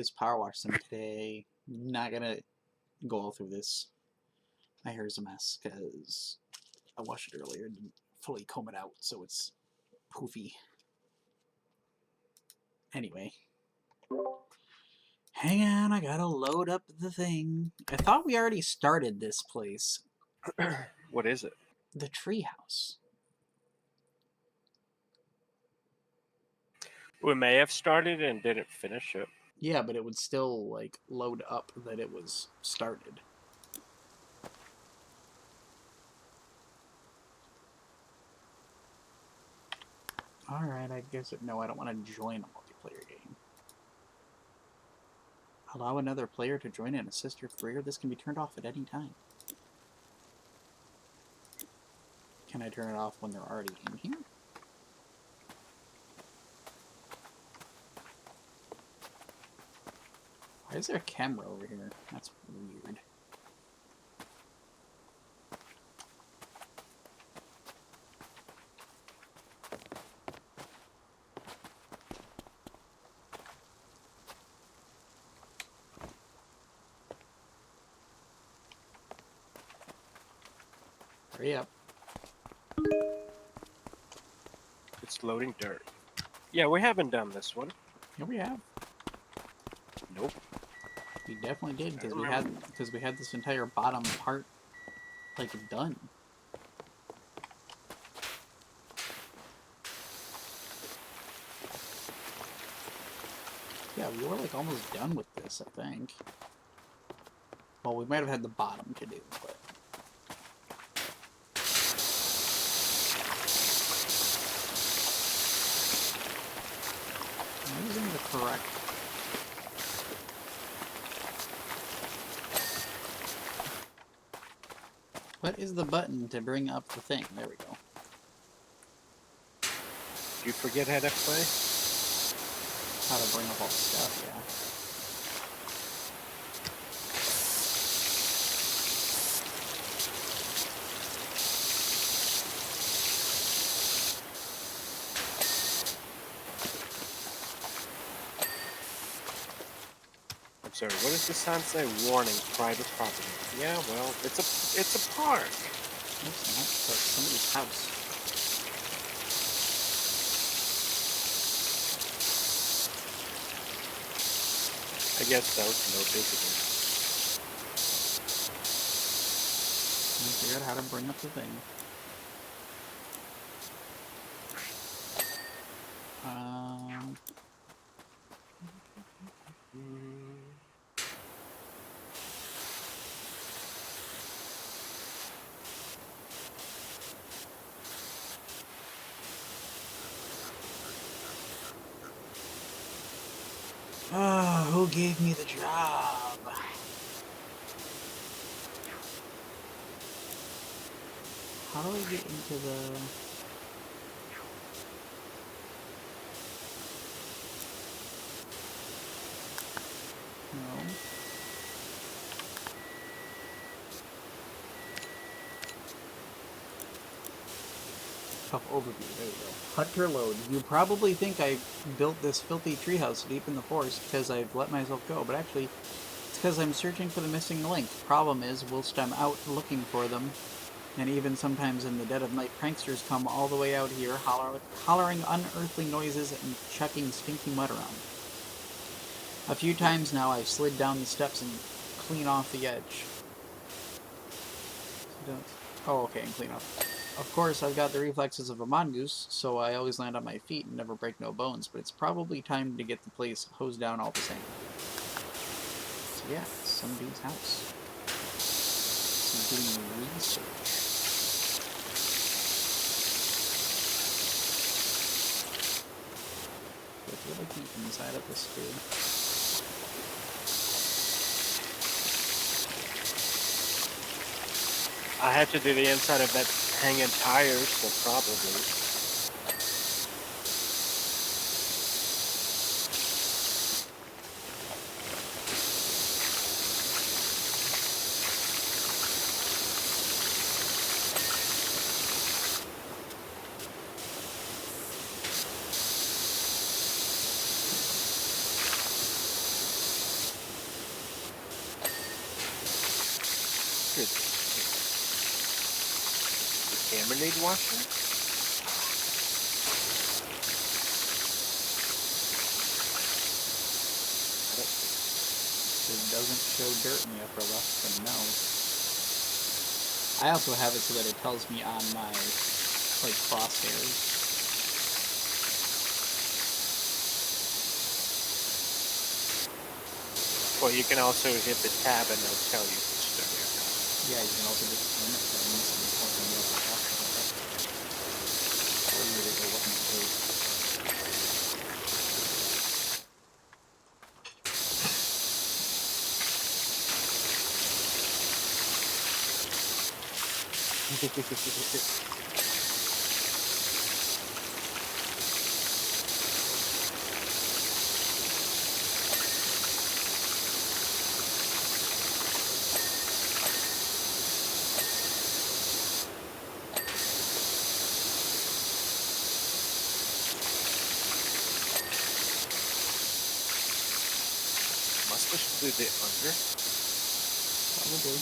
This power wash them today. Not gonna go all through this. My hair is a mess because I washed it earlier and didn't fully comb it out, so it's poofy. Anyway. Hang on, I gotta load up the thing. I thought we already started this place. What is it? The Treehouse. We may have started and didn't finish it. Yeah, but it would still, like, load up that it was started. Alright, I guess no, I don't want to join a multiplayer game. Allow another player to join and assist your career. This can be turned off at any time. Can I turn it off when they're already in here? Why is there a camera over here? That's weird. Hurry up. It's loading dirt. Yeah, we haven't done this one. Here we have. Nope. We definitely did because we had this entire bottom part like done. Yeah, we were like almost done with this, I think. Well, we might have had the bottom to do, but I'm using the correct. What is the button to bring up the thing? There we go. Did you forget how to play? How to bring up all the stuff, yeah. I'm sorry, what does the sign say? Warning, private property. Yeah, well, it's a park. No, it's not. It's like somebody's house. I guess so, no visiting. Let me figure out how to bring up the thing. Who gave me the job? How do I get into the... No. Tough overview, there you go. Hunter load. You probably think I built this filthy treehouse deep in the forest because I've let myself go, but actually, it's because I'm searching for the missing link. Problem is, whilst I'm out looking for them, and even sometimes in the dead of night, pranksters come all the way out here, hollering unearthly noises and chucking stinky mud around. A few times now I've slid down the steps and clean off the edge. Oh, okay, and clean off. Of course, I've got the reflexes of a mongoose, so I always land on my feet and never break no bones, but it's probably time to get the place hosed down all the same. So yeah, it's somebody's house. Some doing research. I feel like the inside of this dude. I had to do the inside of that hanging tires, so probably. after this. The camera need washing? I don't think so. It doesn't show dirt in the upper left, but no. I also have it so that it tells me on my, like, crosshairs. Well, you can also hit the tab and it'll tell you which dirt you're on. Yeah, you can also just limit things and open the upper left like that. Or you would go looking at dirt. Must push through the under. Probably.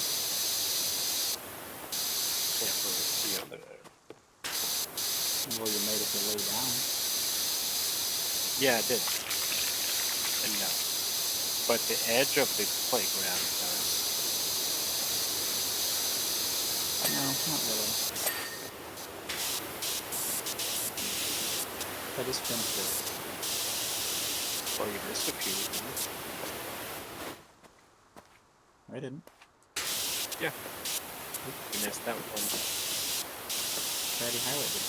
Can't really see under there. Well, you might if you lay down. Yeah, it did. And no. But the edge of the playground does. No, not really. I just finished it. Well, you missed a few, didn't you? I didn't. Yeah. You missed that one. I already highlighted.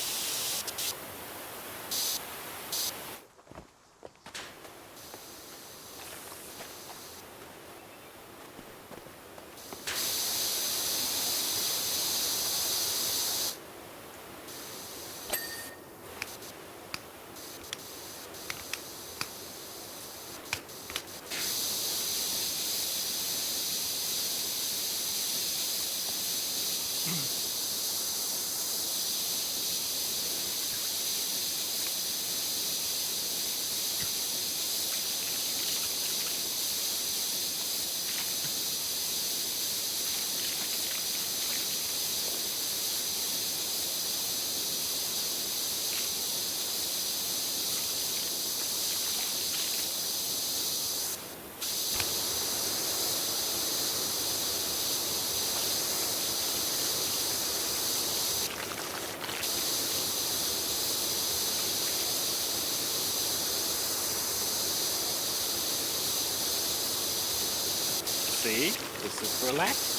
See? This is relaxing.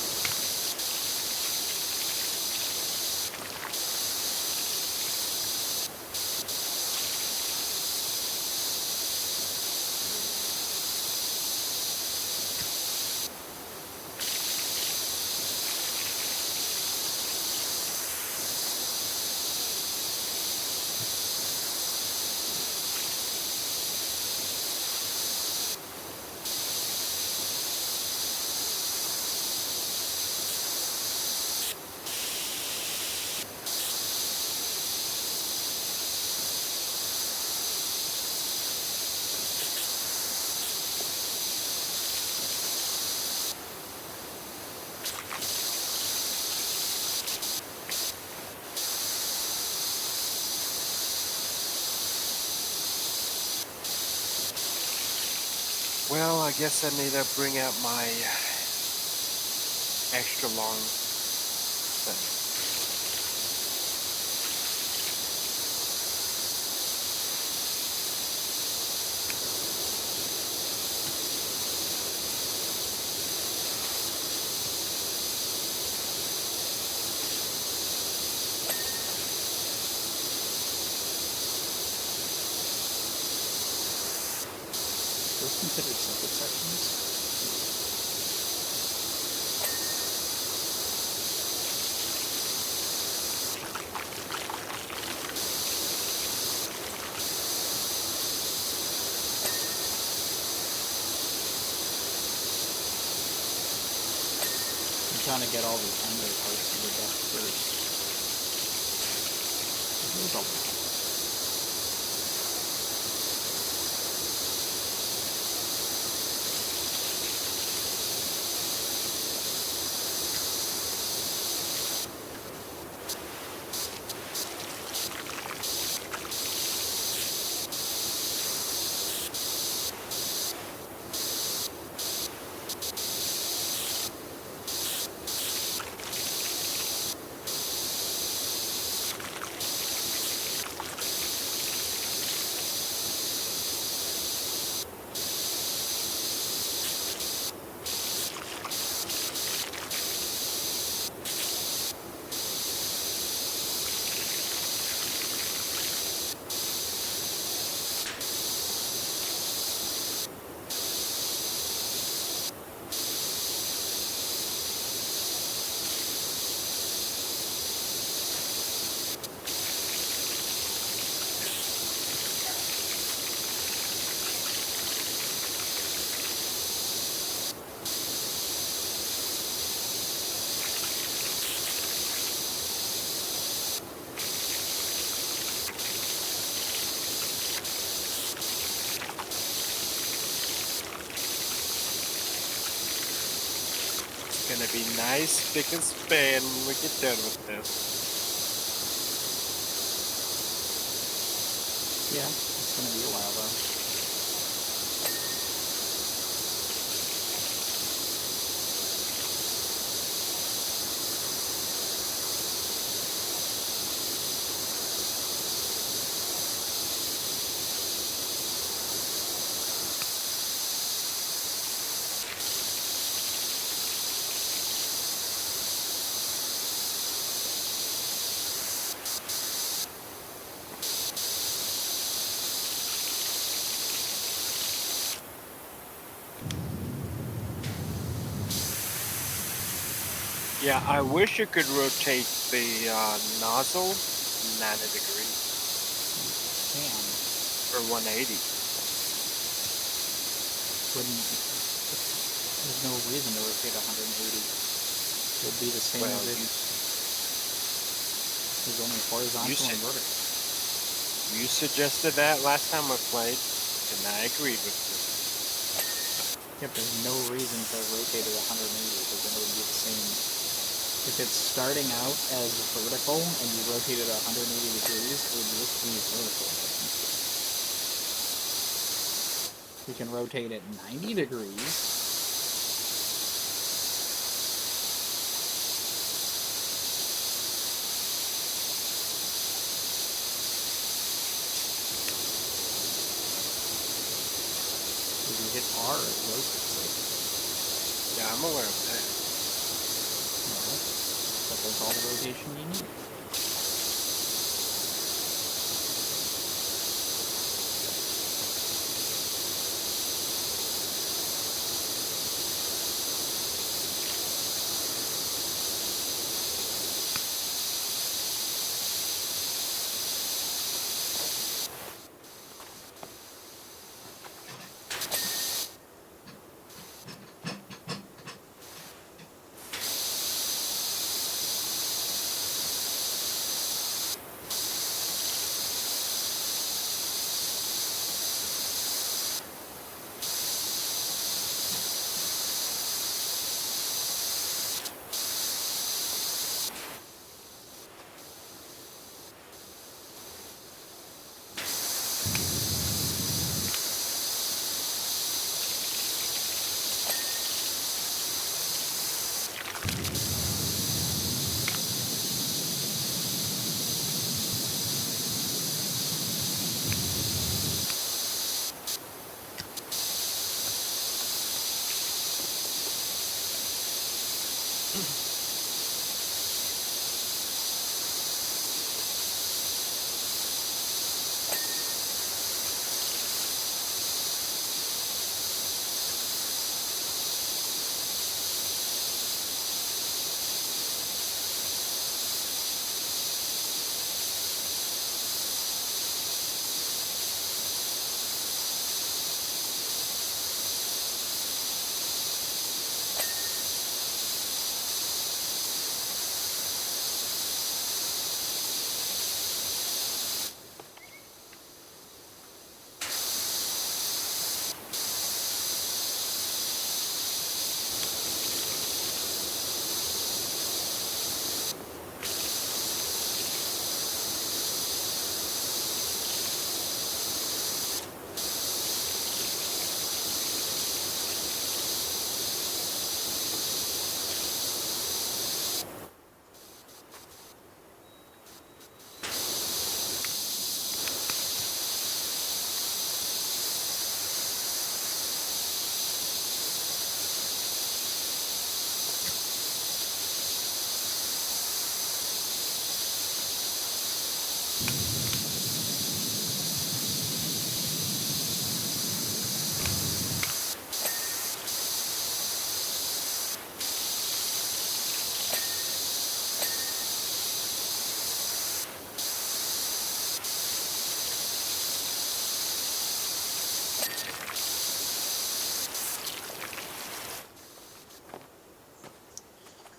Well, I guess I need to bring out my extra long thing. Those considered separate sections? I'm trying to get all the under parts of the deck first. There's a lot. gonna be nice, spick and span when we get done with this. Yeah, it's gonna be a while though. Yeah, I wish you could rotate the nozzle 90 degrees Damn. or 180. Wouldn't there's no reason to rotate 180. It would be the same Well, as if it was only horizontal said and vertical. you suggested that last time I played, and I agreed with you. Yep, there's no reason to rotate it 180 because then it would be the same. If it's starting out as vertical and you rotate it 180 degrees, it would just be vertical. We can rotate it 90 degrees. If you hit R, it rotates it. Yeah, I'm aware of that. Well, but that's all the rotation you need.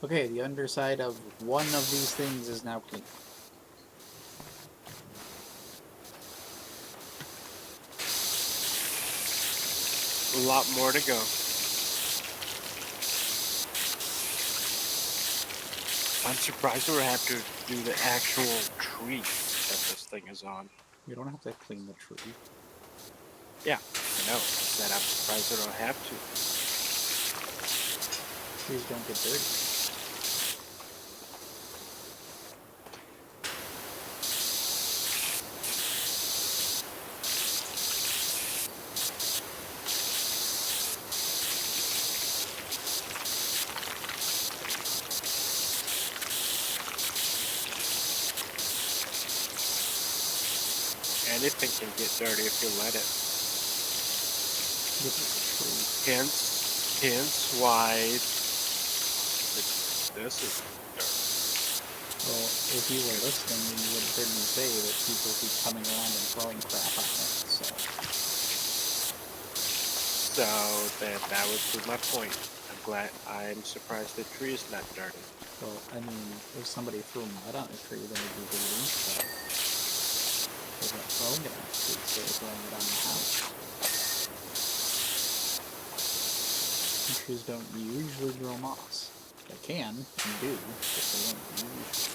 Okay, the underside of one of these things is now clean. A lot more to go. I'm surprised we have to do the actual tree that this thing is on. You don't have to clean the tree. Yeah, I know. I said I'm surprised we don't have to. Trees don't get dirty. Anything can get dirty if you let it. Look at the tree. Hence why this is dirty. Well, if you were listening, then you would have heard me say that people keep coming around and throwing crap on it, so... So then that would prove my point. I'm surprised the tree is not dirty. Well, I mean, if somebody threw mud on a tree, then it'd be dirty, but... They're not throwing it on the tree, so they're throwing it on the house. And trees don't usually grow moss. They can, and do, but they don't usually.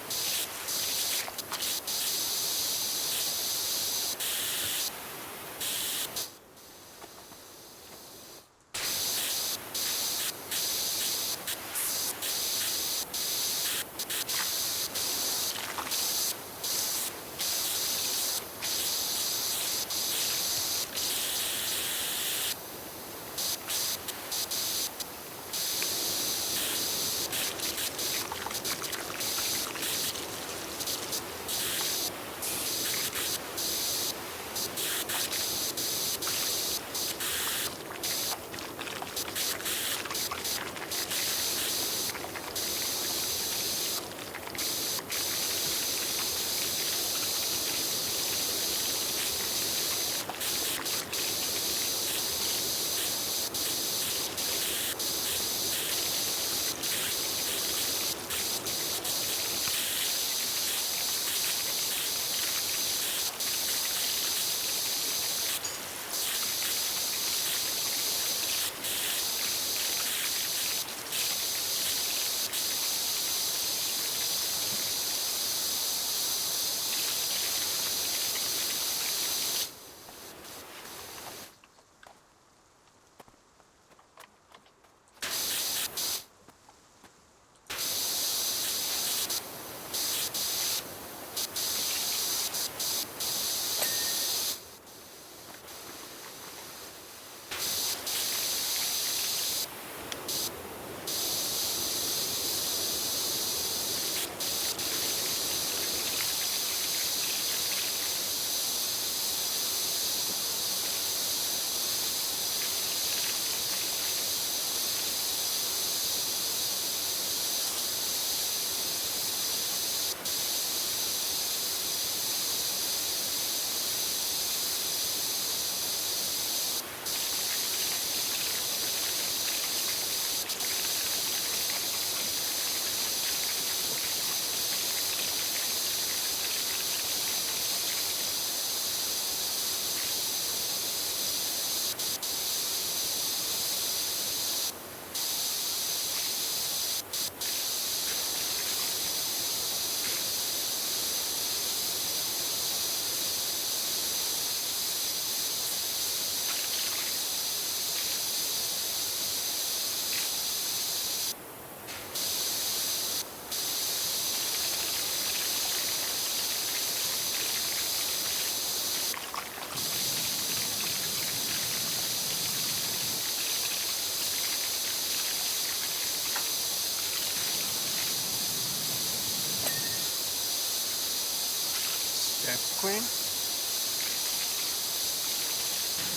Step queen?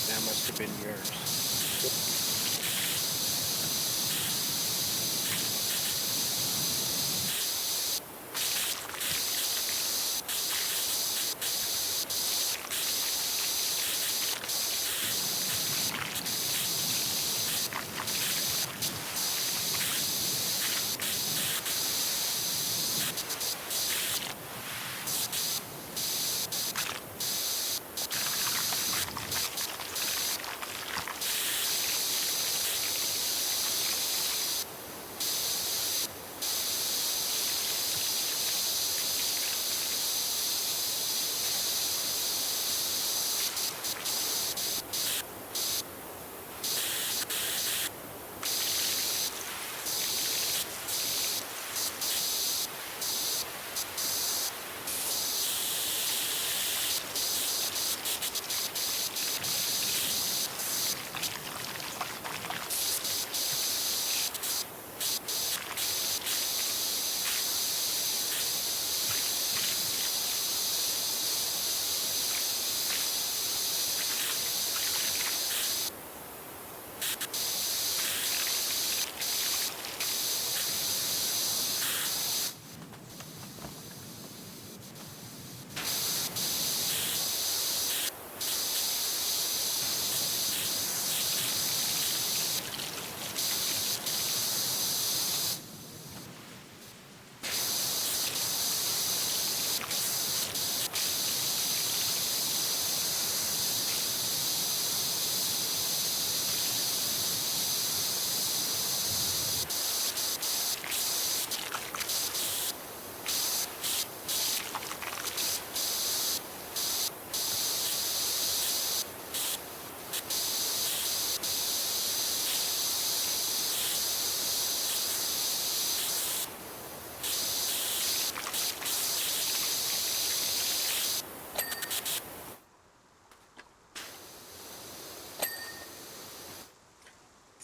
That must have been yours.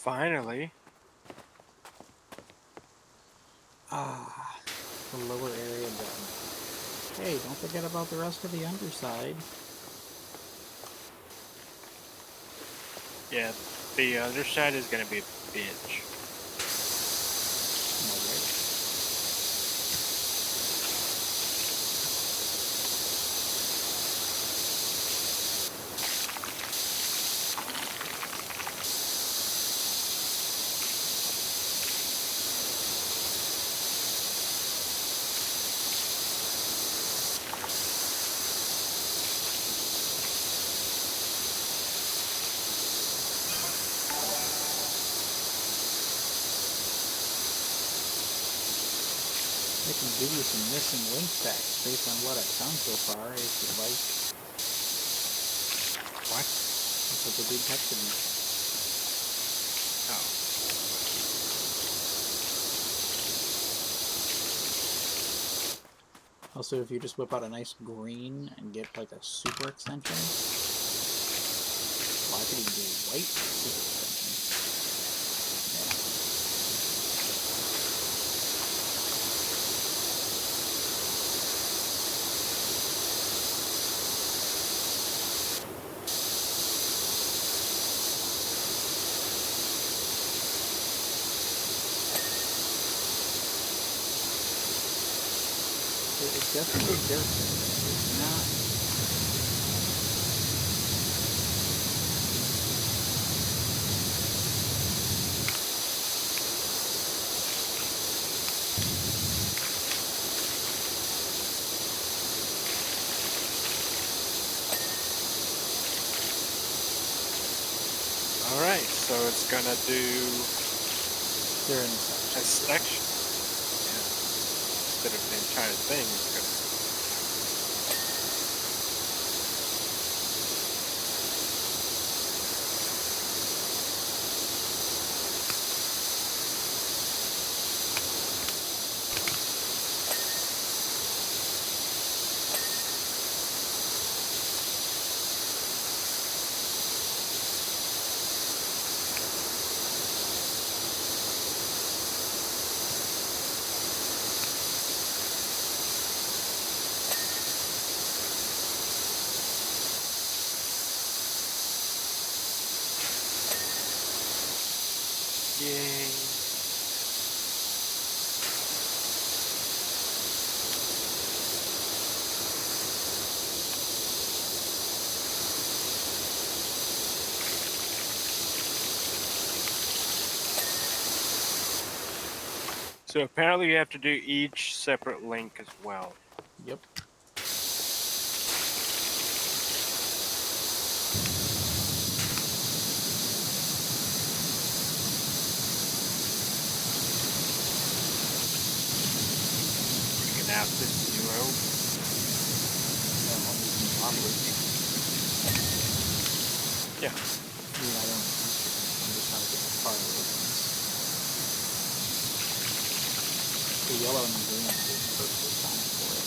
Finally. Ah, the lower area done. Hey, don't forget about the rest of the underside. Yeah, the other side is gonna be a bitch. Alright. I can give you some missing link facts based on what I've found so far, if you'd like. What? That's what the dude texted me. Oh. Also, if you just whip out a nice green and get like a super extension, well, I could even do a white super extension. Yeah. It's definitely dirt. It's not. Alright, so it's gonna do They're in the a section. section. Yeah. Instead of the entire thing, it's gonna. Yay. So apparently you have to do each separate link as well. Yep. Bring it out to 0. Yeah, I'm using Wobbly. Yeah. I mean, I don't I'm just trying to get the car away from this. The yellow and the green is perfectly fine for it.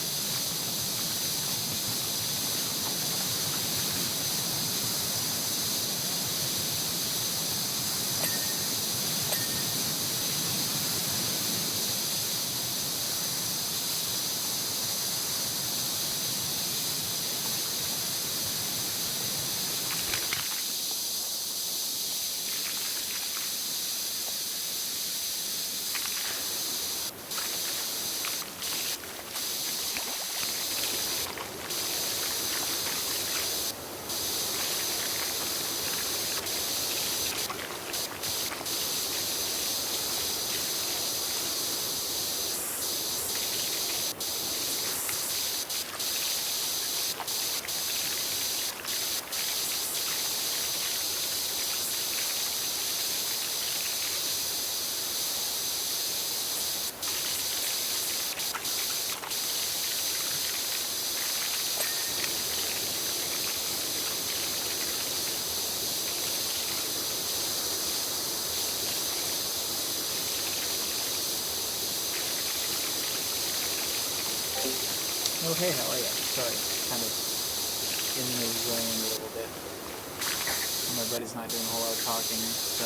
Oh, hey, how are you? Sorry, kind of in the zone a little bit. My buddy's not doing a whole lot of talking, so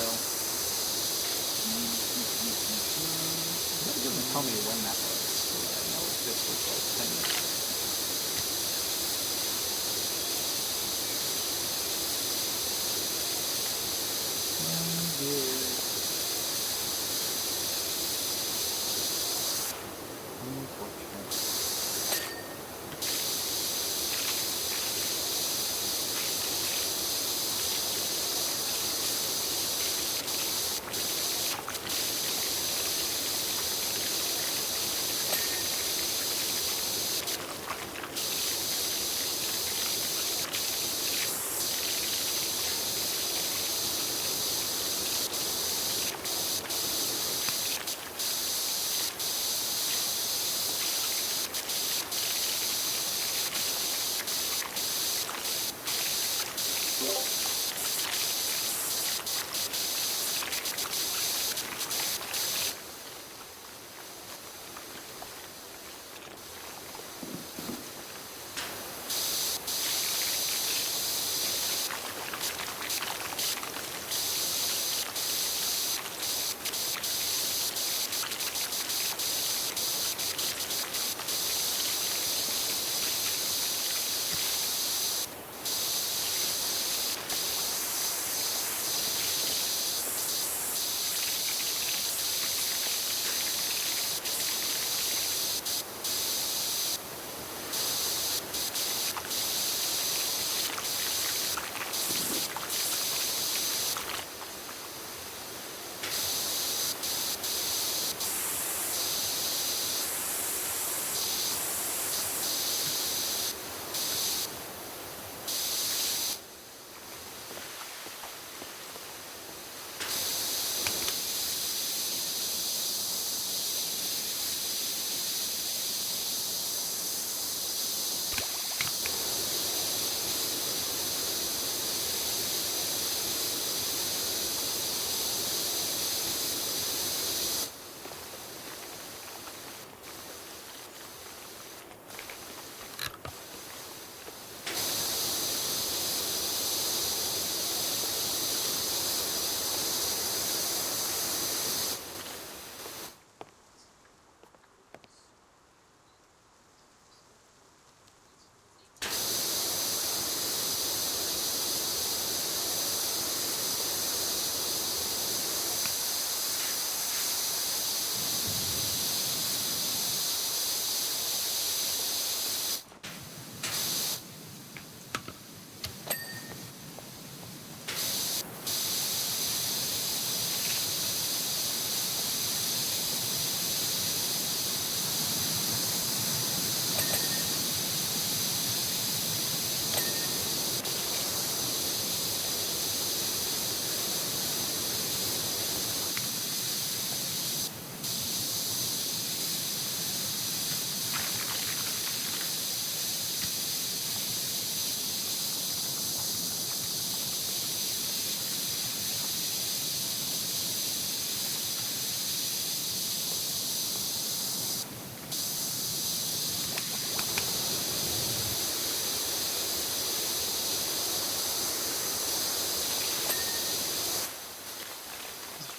tell me when that was, so that I know if this was like 10 minutes ago. Unfortunate.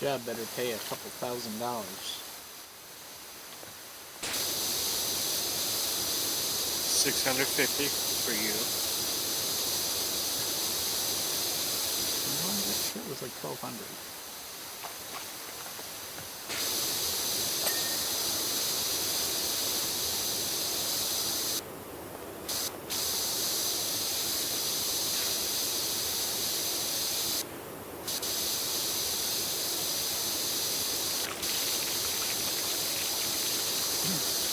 This job better pay a couple $1,000s. 650 for you. Well, that shit was like 1,200.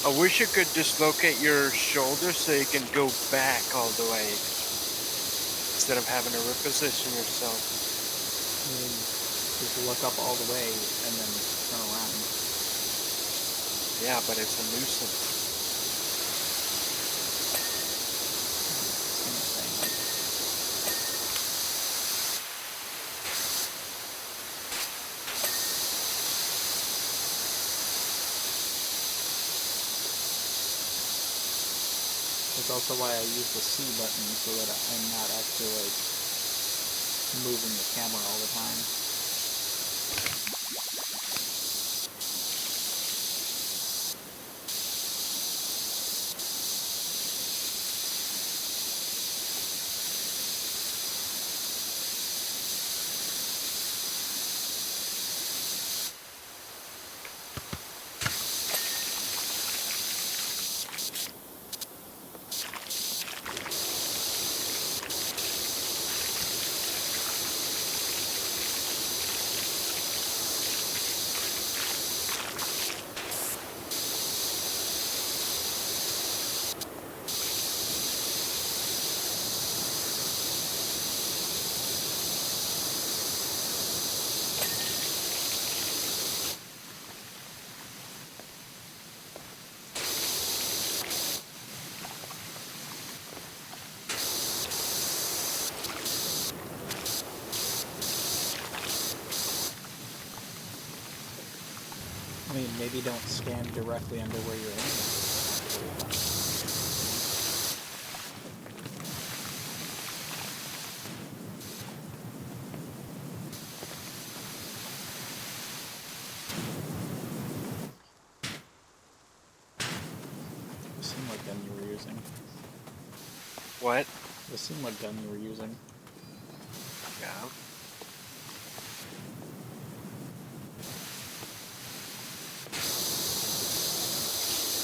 I wish you could dislocate your shoulder so you can go back all the way instead of having to reposition yourself. Just look up all the way and then turn around. Yeah, but it's a nuisance. Same thing. That's also why I use the C button so that I'm not actually like moving the camera all the time. I mean, maybe don't stand directly under where you're aiming. This seemed like gun you were using. What? This seemed like gun you were using. Yeah.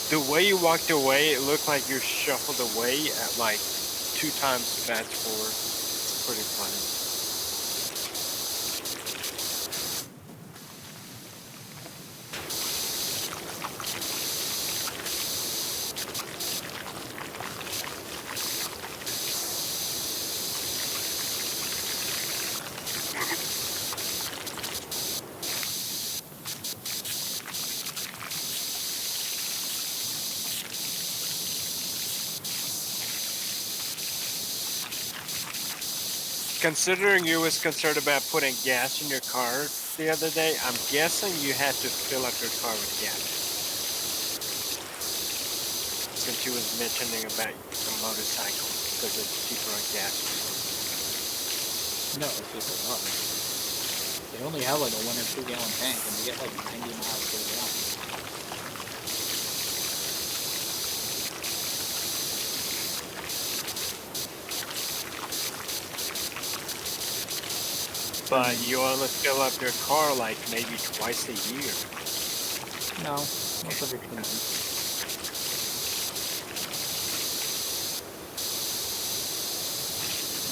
The way you walked away, it looked like you shuffled away at like 2 times fast forward. It's pretty funny. Considering you was concerned about putting gas in your car the other day, I'm guessing you had to fill up your car with gas. Since you was mentioning about a motorcycle because it's cheaper on gas. No, it's just a lot. They only have like a 1 or 2 gallon tank, and they get like 90 miles per gallon. But you only fill up your car like maybe twice a year. No, once every 2 months.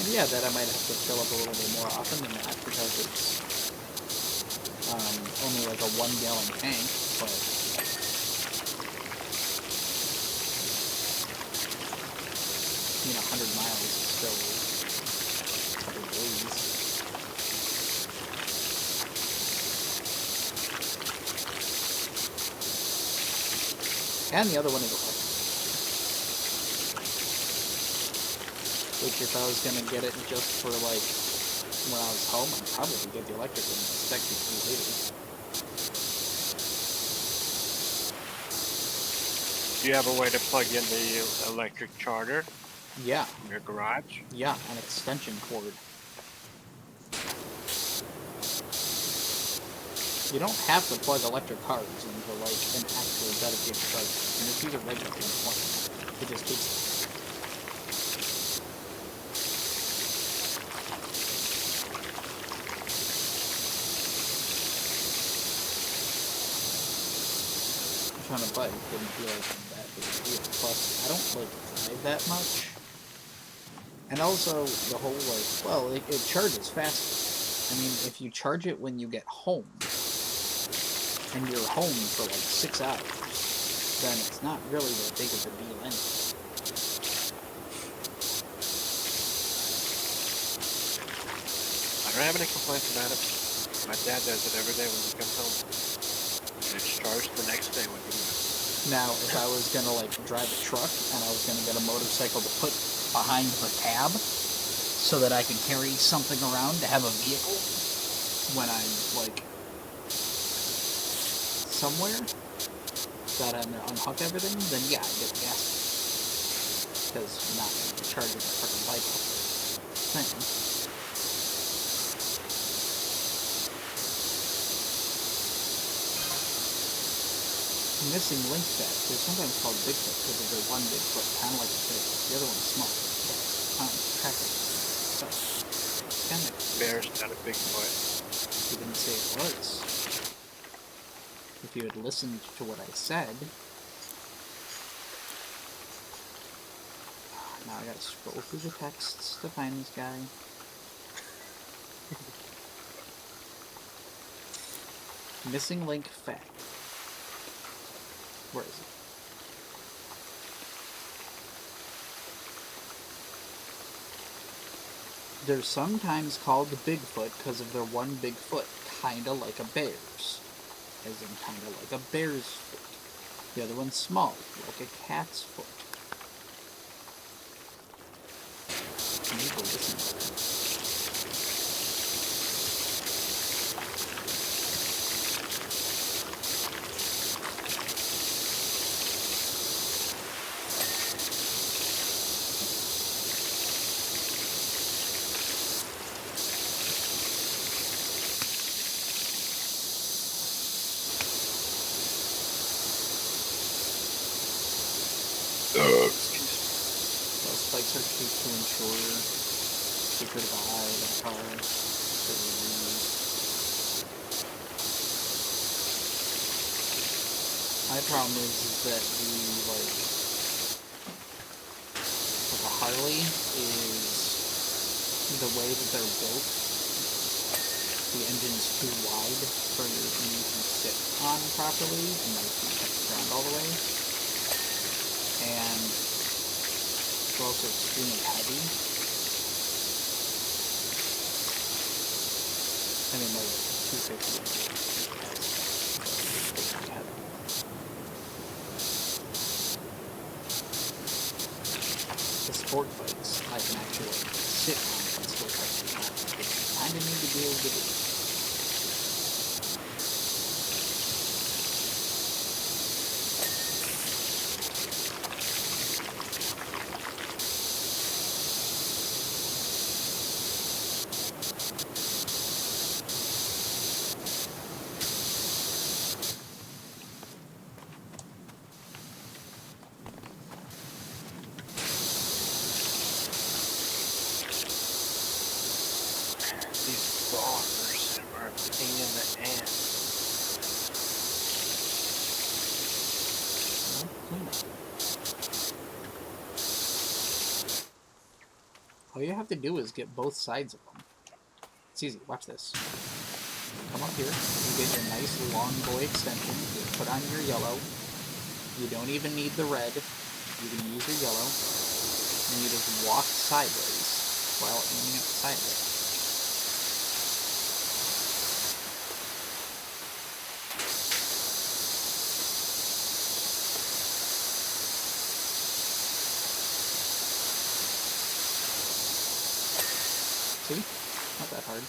And yeah, that I might have to fill up a little bit more often than that because it's only like a 1 gallon tank, but you know, 100 miles is still a couple days. And the other one is electric. Which if I was gonna get it just for like when I was home, I'd probably get the electric one and expect it to be later. Do you have a way to plug in the electric charger Yeah, in your garage? yeah, an extension cord. You don't have to plug electric cars into like an actual dedicated charger. You can just use a regular one. It just takes. On a bike didn't feel like that big a deal. Plus, I don't like drive that much. And also the whole like, well, it charges faster. I mean, if you charge it when you get home, and you're home for like 6 hours, then it's not really that big of a deal anyway. I don't have any complaints about it. My dad does it every day when he comes home. And it's charged the next day when he leaves. Now, if I was gonna like drive a truck and I was gonna get a motorcycle to put behind the cab so that I could carry something around to have a vehicle when I'm like somewhere that I'm gonna unhook everything, then yeah, I get the gas because I'm not charging the freaking bike off the thing. Missing link fact. They're sometimes called Bigfoot because of the one Bigfoot, kind of like a bear. The other one's small. Track it. So, it's kind of. Bear's not a big boy. You didn't say it was. If you had listened to what I said. Now I gotta scroll through the texts to find this guy. Missing link fact. Where is it? They're sometimes called Bigfoot because of their one big foot, kinda like a bear's. As in kinda like a bear's foot. The other one's small, like a cat's foot. Can you listen to that? Excuse Those spikes are cheap to insure. Cheaper to buy than a car. To reuse. My problem is that the Harley is the way that they're built. The engine's too wide for you to sit on properly and like you touch the ground all the way. And it's also extremely heavy. I mean, like 250 is heavy. The sport bikes I can actually sit on and still touch the ground. I kind of need to be able to do it. these bars are a pain in the ass. All you have to do is get both sides of them. It's easy. Watch this. Come up here. You get your nice long boy extension. You put on your yellow. You don't even need the red. You can use your yellow. And you just walk sideways while aiming at the side rail. See? Not that hard.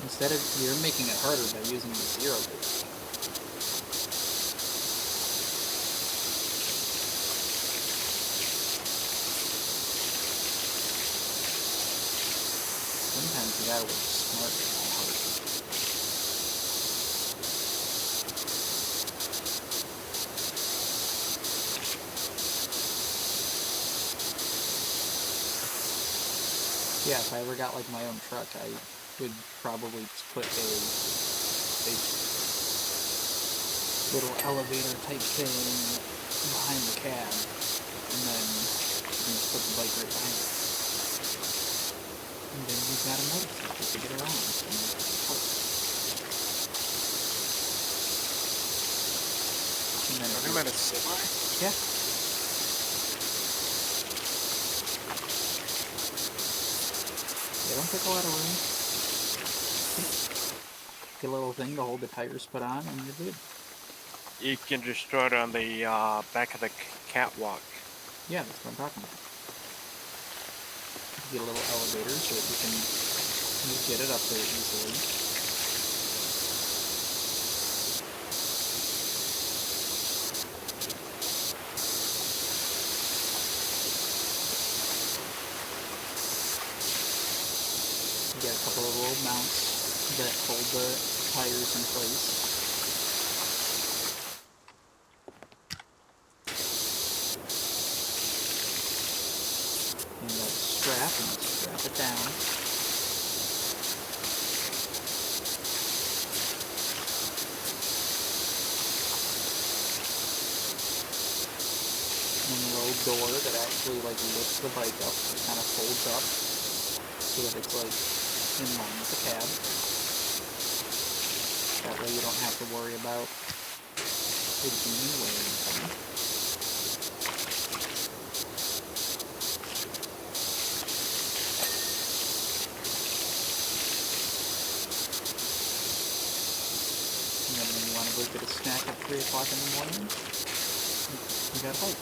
Instead of, you're making it harder by using the 0 boost. Sometimes you gotta work smart and not hard. Yeah, if I ever got like my own truck, I would probably just put a little elevator type thing behind the cab, and then you can just put the bike right behind it. And then you've got a motorcycle to get around. And then Talking about a semi? yeah. They don't take a lot of room. Get a little thing to hold the tires put on, and you're good. You can just throw it on the back of the catwalk. Yeah, that's what I'm talking about. Get a little elevator so that you can get it up there easily. You get a couple of little mounts that hold the tires in place. And that strap, and strap it down. And the little door that actually like lifts the bike up, it kind of folds up so that it's like in line with the cab. That way you don't have to worry about it being away or anything. And then when you want to go get a snack at 3 o'clock in the morning, you got a bike.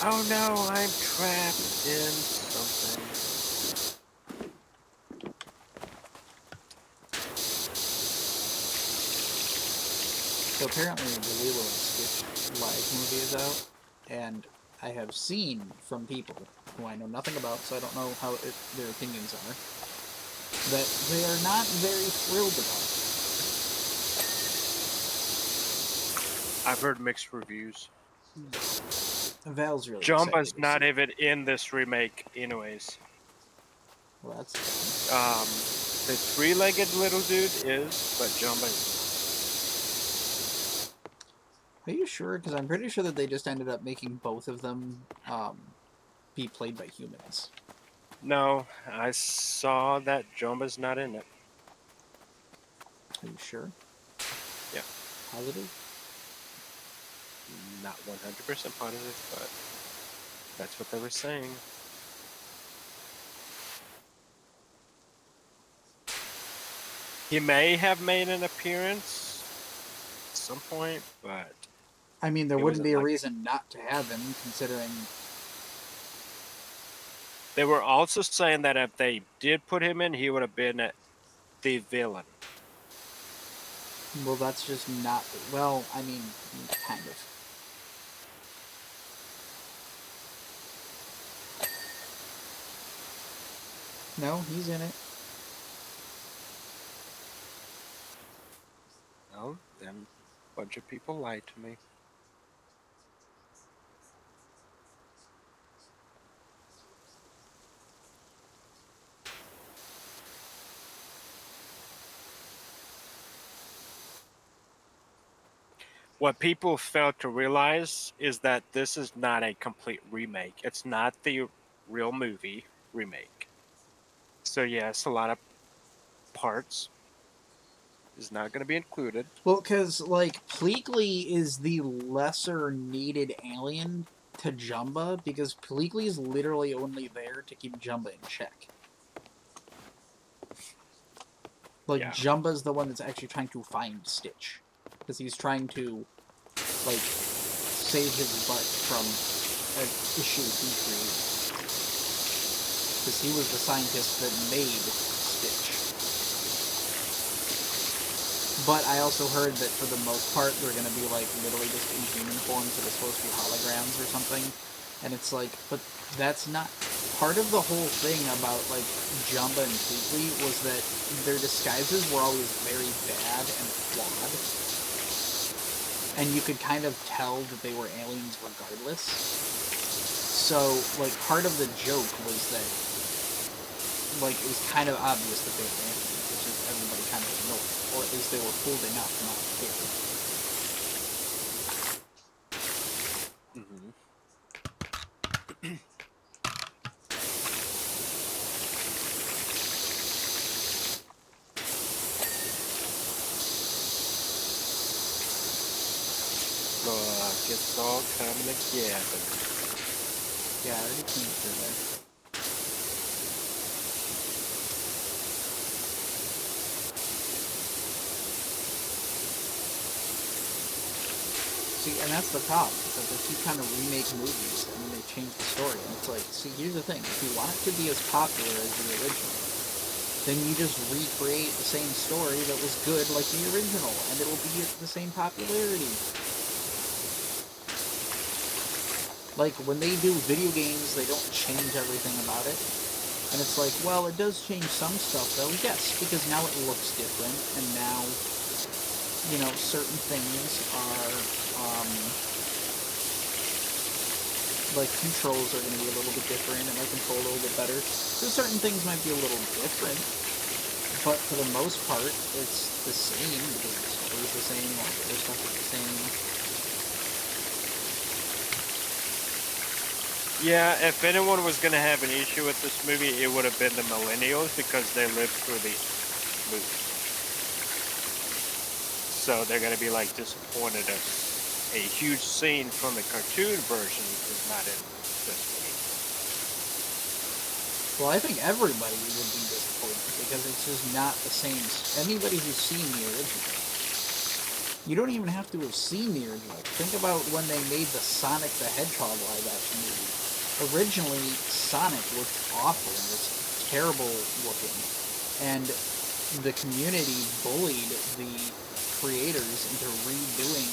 Oh no, I'm trapped in something. So apparently the Lilo is squishy. live movie is out, and I have seen from people who I know nothing about, so I don't know how their opinions are, that they are not very thrilled about I've heard mixed reviews. it. Val's really Jumba's excited to see not it. even in this remake, anyways. Well, that's fun. The three-legged little dude is, but Jumba is Are you sure? Because I'm pretty sure that they just ended up making both of them be played by humans. not. No, I saw that Jumba's not in it. Are you sure? Yeah, Positive? not 100% positive, but that's what they were saying. He may have made an appearance at some point, but I mean, there it wouldn't wasn't be a like reason not to have him, considering. they were also saying that if they did put him in, he would have been the villain. Well, that's just not. Well, I mean, kind of. No, he's in it. No, then a bunch of people lied to me. What people fail to realize is that this is not a complete remake. It's not the real movie remake. So yes, a lot of parts is not going to be included. Well, because, like, Pleakley is the lesser needed alien to Jumba, because Pleakley is literally only there to keep Jumba in check. Like, Yeah. Jumba's the one that's actually trying to find Stitch. Because he's trying to, like, save his butt from an issue he created. Because he was the scientist that made Stitch. But I also heard that for the most part, they're going to be, like, literally just in human forms that are supposed to be holograms or something. And it's like, but that's not... Part of the whole thing about, like, Jumba and Pleakley was that their disguises were always very bad and flawed. And you could kind of tell that they were aliens regardless. So, like, part of the joke was that, like, it was kind of obvious that they were aliens. It's just everybody kind of ignored it. Or at least they were fooled enough not to care. Mm-hmm. It's all coming together. Yeah, I already came through there. See, and that's the problem, is that they keep trying to remake movies, and then they change the story. And it's like, see, here's the thing. If you want it to be as popular as the original, then you just recreate the same story that was good like the original, and it'll be the same popularity. Like, when they do video games, they don't change everything about it. And it's like, well, it does change some stuff, though, yes, because now it looks different, and now, you know, certain things are, like, controls are going to be a little bit different, and might control a little bit better. So certain things might be a little different, but for the most part, it's the same, because the story's the same, all the other stuff is the same. Yeah, if anyone was going to have an issue with this movie, it would have been the millennials because they lived through the movie. So they're going to be like disappointed if a huge scene from the cartoon version is not in this movie. Well, I think everybody would be disappointed, because it's just not the same. Anybody who's seen the original, you don't even have to have seen the original. Think about when they made the Sonic the Hedgehog live-action movie. Originally, Sonic looked awful and was terrible looking, and the community bullied the creators into redoing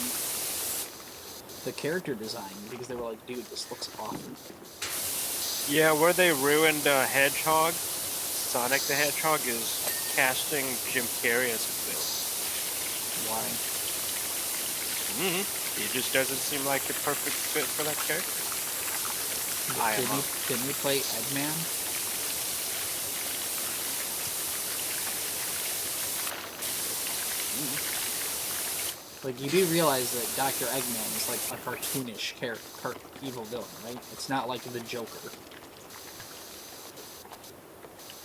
the character design because they were like, dude, this looks awful. Yeah, where they ruined Hedgehog, Sonic the Hedgehog, is casting Jim Carrey as Bill. Why? He just doesn't seem like the perfect fit for that character. Didn't he play Eggman? Like, you do realize that Dr. Eggman is like a cartoonish character, evil villain, right? It's not like the Joker.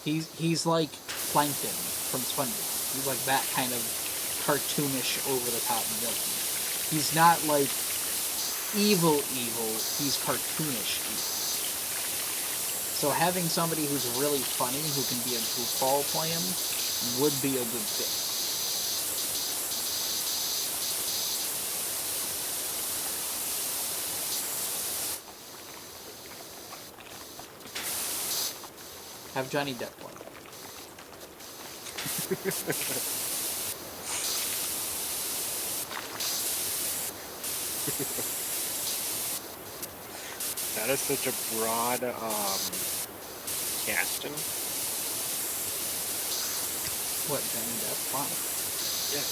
He's like Plankton from SpongeBob. He's like that kind of cartoonish, over-the-top villain. He's not like evil, he's cartoonish evil. So having somebody who's really funny, who can be a goofball play him, would be a good fit. Have Johnny Depp play. That is such a broad casting. What, Johnny Depp? Why? Yeah.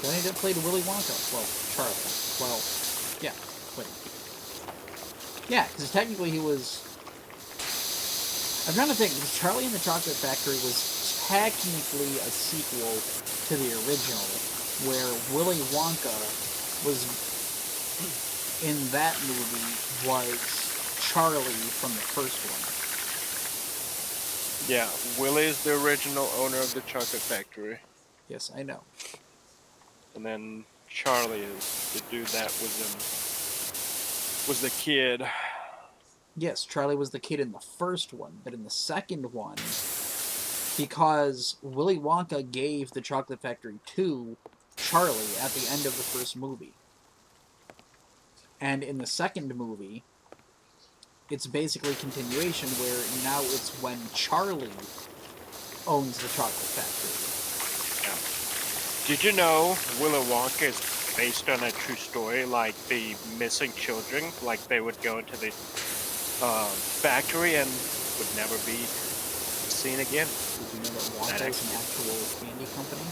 Johnny Depp played Willy Wonka. Well, Charlie. Well, yeah. Wait. Yeah, because technically he was... I'm trying to think, because Charlie and the Chocolate Factory was technically a sequel to the original, where Willy Wonka was, in that movie, was Charlie from the first one. Yeah, Willie is the original owner of the chocolate factory. Yes, I know. And then Charlie is the dude that was the kid. Yes, Charlie was the kid in the first one, but in the second one, because Willy Wonka gave the Chocolate Factory to Charlie at the end of the first movie. And in the second movie, it's basically continuation where now it's when Charlie owns the Chocolate Factory. Yeah. Did you know Willy Wonka is based on a true story, like the missing children? Like they would go into the factory and would never be seen again. Did you know that Wonka is an actual candy company?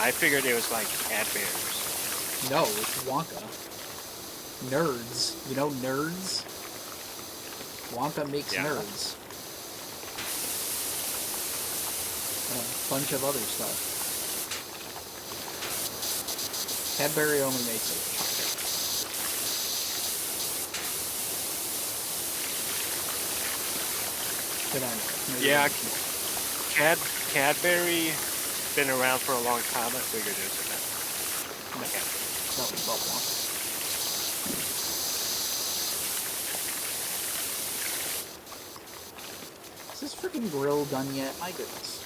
I figured it was like Cadbury's. No, it's Wonka. Nerds. You know Nerds? Wonka makes Nerds. And a bunch of other stuff. Cadbury only makes it chocolate. But I know. Yeah, Cadbury been around for a long time. I figured it was a No, that was about Wonka. Is this freaking grill done yet? My goodness.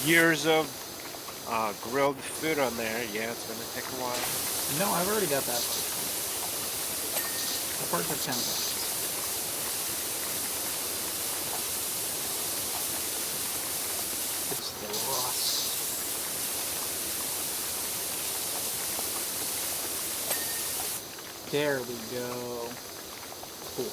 Years of grilled food on there. Yeah, it's gonna take a while. No, I've already got that part. That part took 10 seconds. It's the rust. There we go. Cool.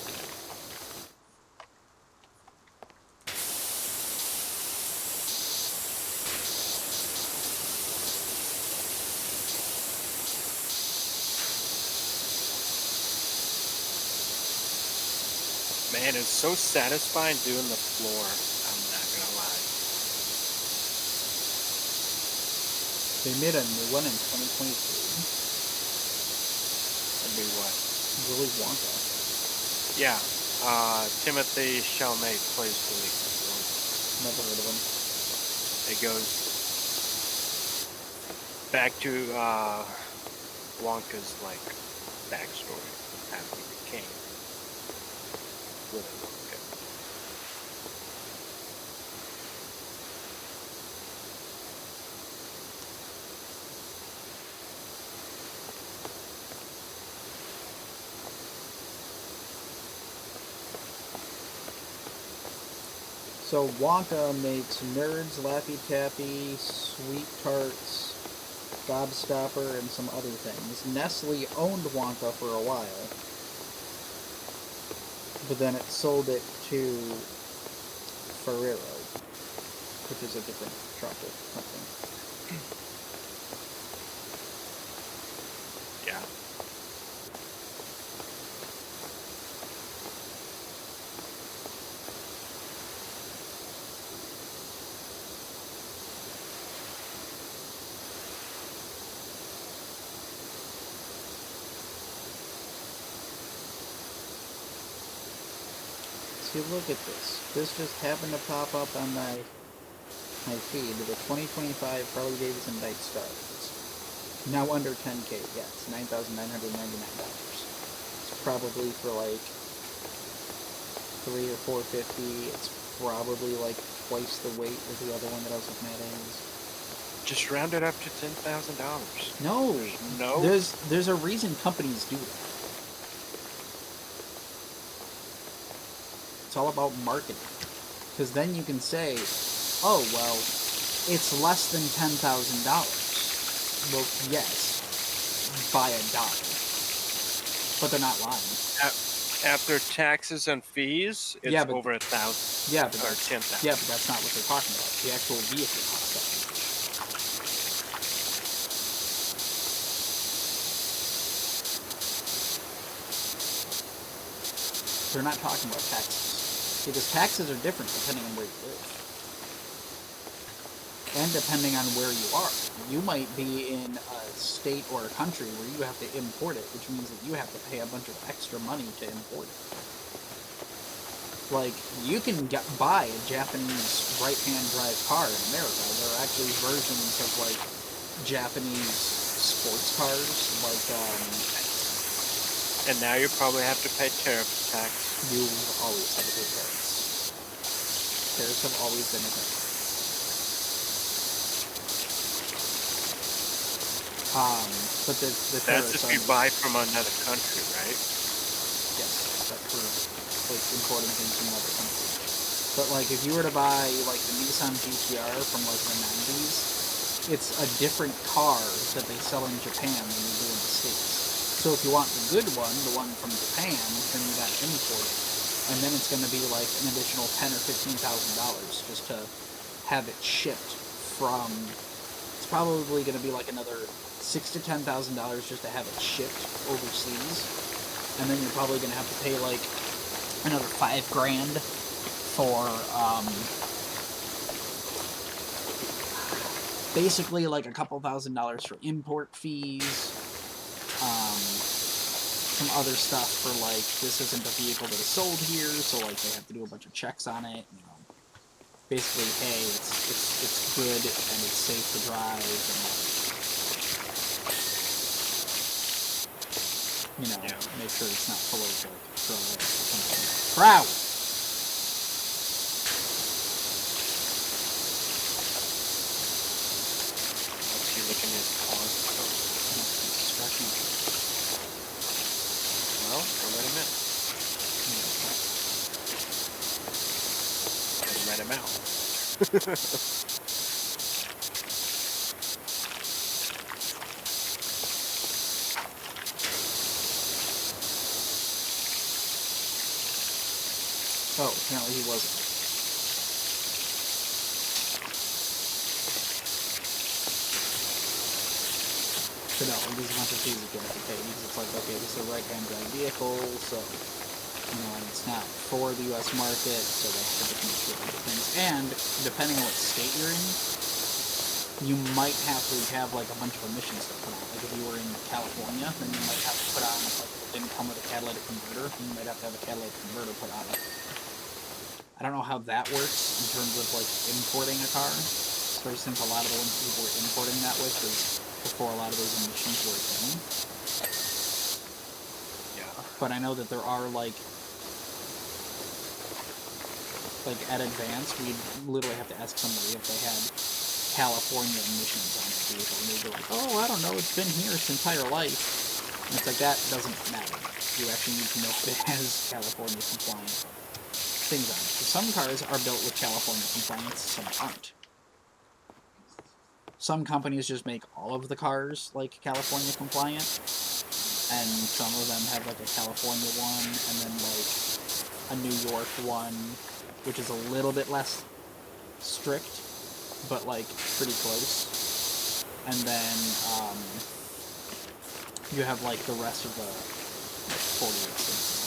Man, it's so satisfying doing the floor. I'm not gonna lie. They made a new one in 2023. I mean, what? Willy Wonka. Yeah. Timothy Chalamet plays Willy. Never heard of him. It goes back to Wonka's like backstory after he became Willy Wonka. So Wonka makes Nerds, Laffy Taffy, Sweet Tarts, Gobstopper, and some other things. Nestle owned Wonka for a while, but then it sold it to Ferrero, which is a different chocolate company. Yeah. See, look at this. This just happened to pop up on my feed. The 2025 Harley Davidson Night Star. It's now under 10K. Yeah, it's $9,999. It's probably for like $3 or $450. It's probably like twice the weight of the other one that I was looking at. Just round it up to $10,000. No, No. There's a reason companies do that. It's all about marketing. Because then you can say, oh, well, it's less than $10,000. Well, yes, by $1. But they're not lying. After taxes and fees, it's Yeah, but- over 1,000. Yeah, but Or that's, 10,000. yeah, but that's not what they're talking about. The actual vehicle cost that. They're not talking about taxes. Because taxes are different depending on where you live. And depending on where you are. You might be in a state or a country where you have to import it, which means that you have to pay a bunch of extra money to import it. Like, you can buy a Japanese right-hand drive car in America. There are actually versions of, like, Japanese sports cars, like, And now you probably have to pay tariff tax. you always have to pay tariffs. Tariffs have always been a thing. But the That's tariffs if you buy from another country, right? Yes, that's for, like, importing things from another country. But, like, if you were to buy, like, the Nissan GTR from, like, the 90s, it's a different car that they sell in Japan than they do in the States. So if you want the good one, the one from Japan, then you gotta import it. And then it's gonna be, like, an additional $10,000 or $15,000 just to have it shipped from... It's probably gonna be, like, another $6,000 to $10,000 just to have it shipped overseas. And then you're probably gonna have to pay, like, another $5,000 for, basically, like, a couple $1,000s for import fees, some other stuff for, like, this isn't a vehicle that is sold here, so, like, they have to do a bunch of checks on it, you know. Basically, hey, it's good and it's safe to drive, and, you know, make sure it's not full of, like, throwaway or something. Proud! What's he looking at his car? Well, don't let him in. Don't let him out. Oh, apparently he wasn't. So no, there's a bunch of fees that you have to pay because it's like, okay, this is a right-hand drive vehicle, so, you know, it's not for the U.S. market, so they have to make sure other things. And depending on what state you're in, you might have to have, like, a bunch of emissions to put on. Like, if you were in California, then you might have to put on, like, if it didn't come with a catalytic converter, you might have to have a catalytic converter put on it. I don't know how that works in terms of, like, importing a car, especially since a lot of the ones people were importing that with was before a lot of those emissions were a thing. Yeah. But I know that there are, like at Advance, we'd literally have to ask somebody if they had California emissions on the vehicle, and they'd be like, oh, I don't know, it's been here its entire life. And it's like, that doesn't matter. You actually need to know if it has California compliant. things on it. Some cars are built with California compliance, some aren't. Some companies just make all of the cars like California compliant, and some of them have like a California one, and then like a New York one, which is a little bit less strict, but like pretty close. And then you have like the rest of the 48 states.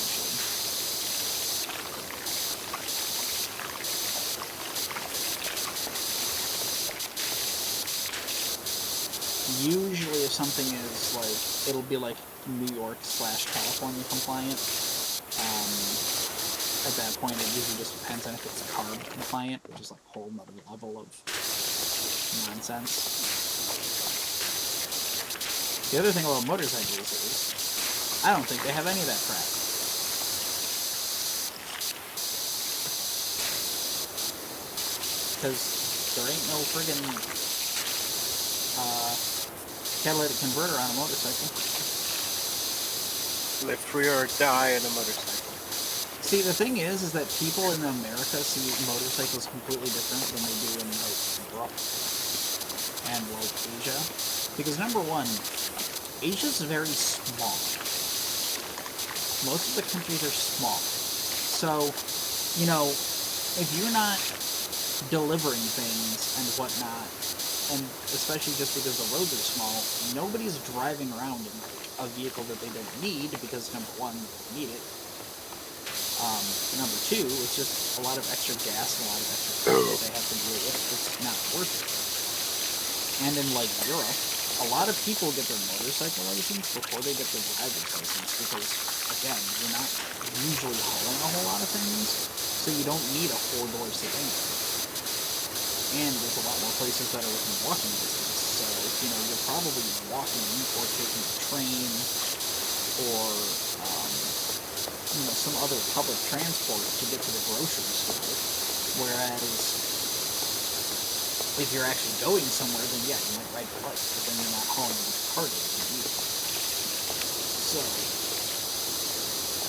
Usually, if something is like, it'll be like New York / California compliant. At that point, it usually just depends on if it's CARB compliant, which is like a whole nother level of nonsense. The other thing about motorcycles is, I don't think they have any of that crap. Because there ain't no friggin' catalytic converter on a motorcycle. Live free or die in a motorcycle. See, the thing is that people in America see motorcycles completely different than they do in like Europe and like Asia. Because number one, Asia's very small. Most of the countries are small. So, you know, if you're not delivering things and whatnot, and especially just because the roads are small, nobody's driving around in a vehicle that they don't need, because number one, they don't need it. Number two, it's just a lot of extra gas and a lot of extra fuel that they have to deal with. It's not worth it. And in like Europe, a lot of people get their motorcycle license before they get their driver's license, because again, you're not usually hauling a whole lot of things, so you don't need a 4-door sedan. And there's a lot more places that are within walking distance, so you know you're probably walking or taking a train or some other public transport to get to the grocery store. Whereas if you're actually going somewhere, then yeah, you might ride your bike, but then you're not hauling a cargo either. So,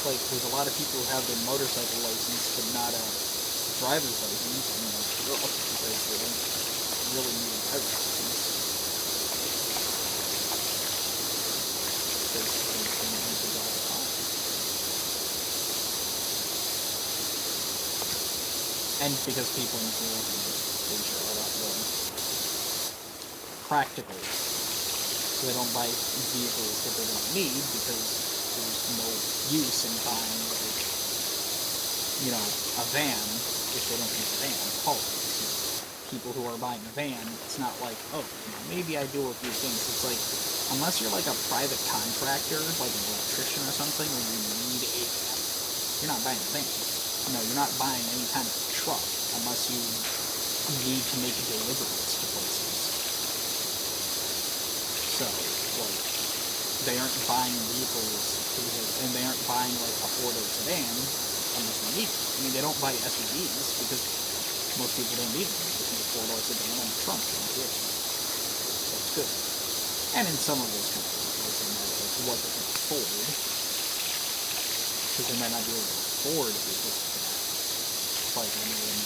like, there's a lot of people who have their motorcycle license but not a driver's license, because they don't really need a driver's license. Because they don't need to drive a car. And because people in Europe and Asia are a lot more practical, so they don't buy vehicles that they don't need, because there's no use in buying, like, you know, a van if they don't use a van. People who are buying a van, it's not like, oh, maybe I do a few things. It's like, unless you're like a private contractor, like an electrician or something, where you need a van, you're not buying a van. No, you're not buying any kind of truck unless you need to make deliveries to places. So, like, they aren't buying vehicles, and they aren't buying like a 4-door sedan unless they need it. I mean, they don't buy SUVs because most people don't need them. They just need a 4-door sedan and a trunk and a vehicle. So it's good. And in some of those countries, like what they can afford, because they might not be able to afford vehicles like that. Like, I know in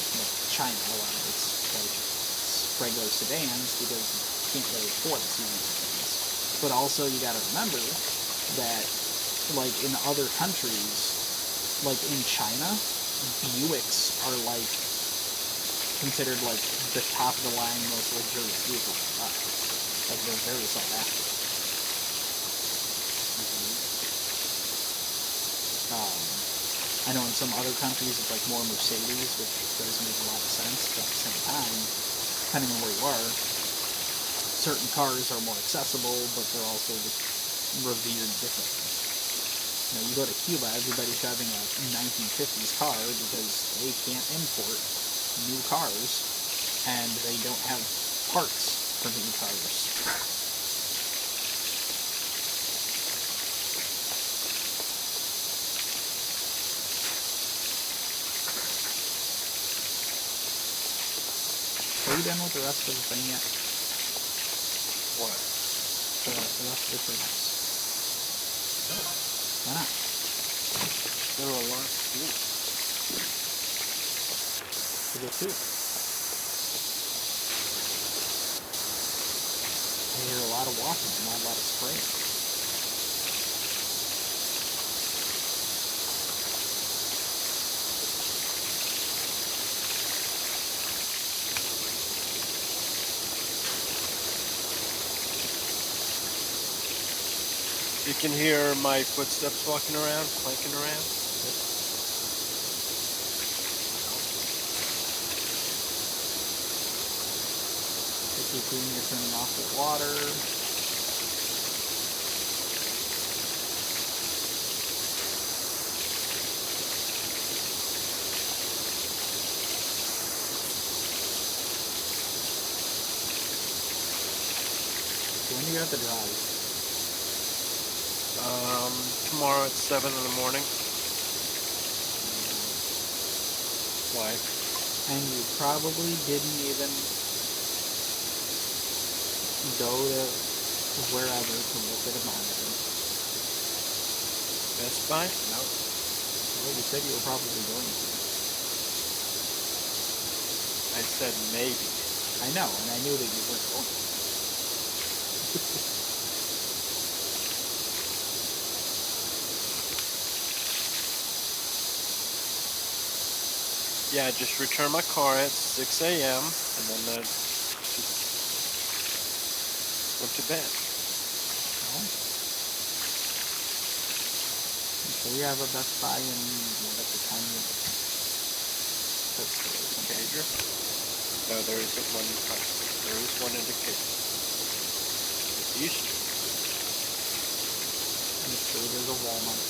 China, a lot of it's like regular sedans because you can't really afford SUVs. But also, you gotta remember that, like, in other countries, like in China, Buicks are like considered like the top of the line, most luxurious vehicle to buy. Like, they're very sought after. I know in some other countries it's like more Mercedes, which does make a lot of sense, but at the same time, depending on where you are, certain cars are more accessible, but they're also just revered differently. You know, you go to Cuba, everybody's driving a 1950s car because they can't import new cars, and they don't have parts for new cars. Are you done with the rest of the thing yet? What? The rest of the treehouse. No. Why not? There are a lot to do. to the tube. I hear a lot of walking, not a lot of spraying. You can hear my footsteps walking around, clanking around. If you're turning off the water. When do you have to drive? Tomorrow at 7 in the morning. Why? And you probably didn't even go to wherever to look at a monitor. Best Buy? No. Well, you said you were probably going to. I said maybe. I know, and I knew that you weren't going to. Yeah, just return my car at 6 a.m. and then just went to bed. Well, so you have a Best Buy in whatever time you Decatur? No, there isn't one. There is one in Decatur. East. I'm sure there's a Walmart.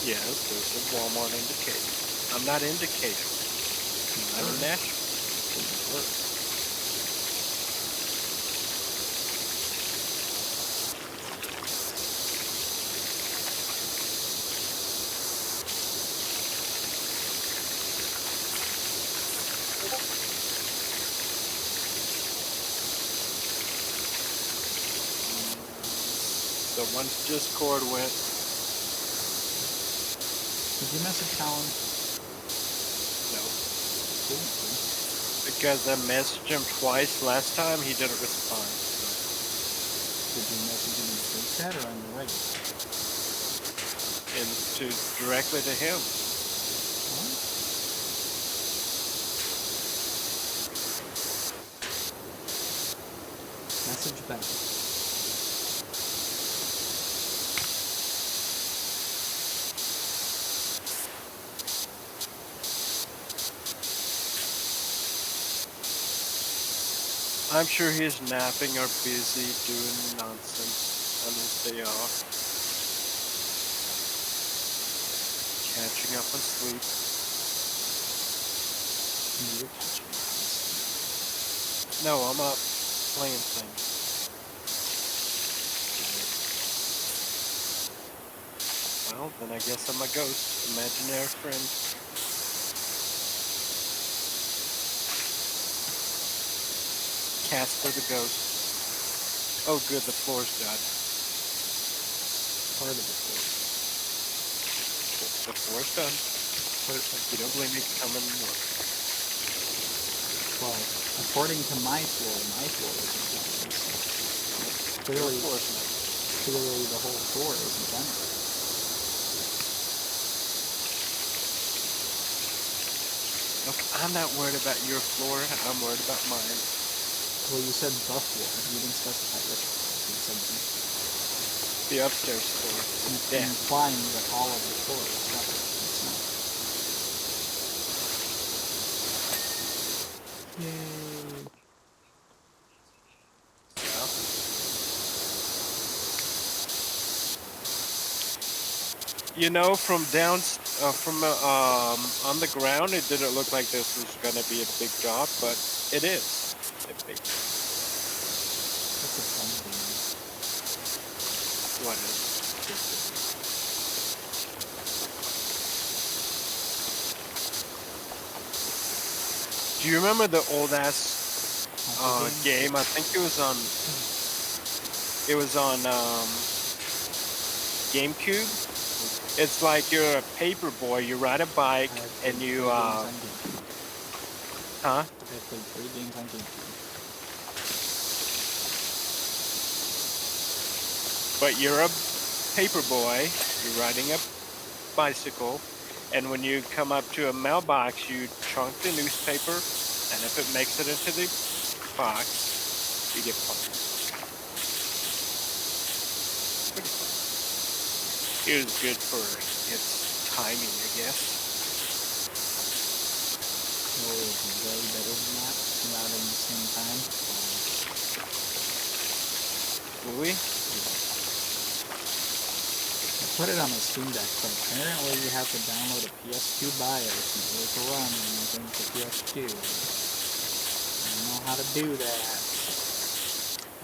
Yes, there's a Walmart in Decatur. I'm not in Decatur. I'm in Nashville. So once Discord went. Did you message Colin? No. Didn't you? Because I messaged him twice last time, he didn't respond. Did you message him in the group chat or on the regular? Directly to him. What? Message Ben. I'm sure he's napping or busy doing nonsense on his day off. Catching up on sleep. You're catching up on sleep. No, I'm up playing things. Well, then I guess I'm a ghost, imaginary friend. Casper the ghost. Oh good, the floor's done. Part of the floor. The floor's done. Perfect. You don't believe me, come and work. Well, according to my floor isn't done. Clearly the whole floor isn't done. Look, I'm not worried about your floor, I'm worried about mine. Well, you said the floor. You didn't specify which floor. You said the floor. The upstairs floor. Yeah. Implying that all of the floor is done. It's not. Yay. Yeah. You know, from on the ground, it didn't look like this was gonna be a big job, but it is a big job. That's a fun game. What is? Do you remember the old ass game? I think it was on GameCube. It's like you're a paper boy. You ride a bike and you Huh? I've played 3 games on GameCube. But you're a paper boy. You're riding a bicycle, and when you come up to a mailbox, you chunk the newspaper, and if it makes it into the box, you get points. Pretty fun. It was good for its timing, I guess. Or way better than that. Came out at the same time. Louis? I put it on the Steam Deck, but apparently you have to download a PS2 BIOS in order to run anything for PS2. I don't know how to do that.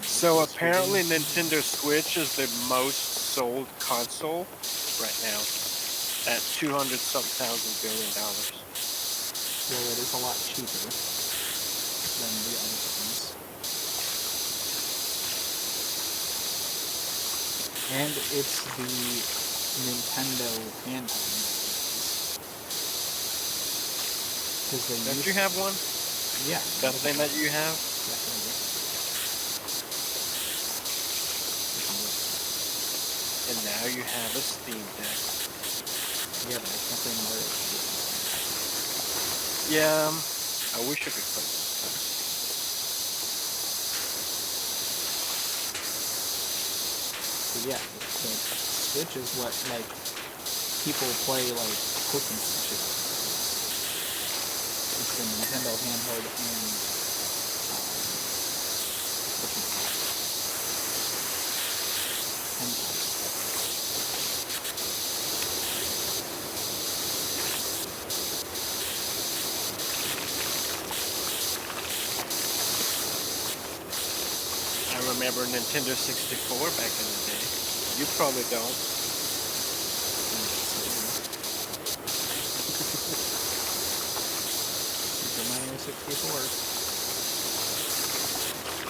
So apparently Nintendo Switch is the most sold console right now at 200-something thousand billion dollars. Well, it is a lot cheaper than the other ones. And it's the Nintendo handheld nowadays. Don't you have one? Yeah. That thing that you have? Yeah, And now you have a Steam Deck. yeah, but I can't play Mario. Yeah, I wish I could play that. But yeah, the Switch is what, like, people play, like, Pokemon and shit. It's the Nintendo handheld and, I remember Nintendo 64 back in the day. You probably don't. Super Mario 64.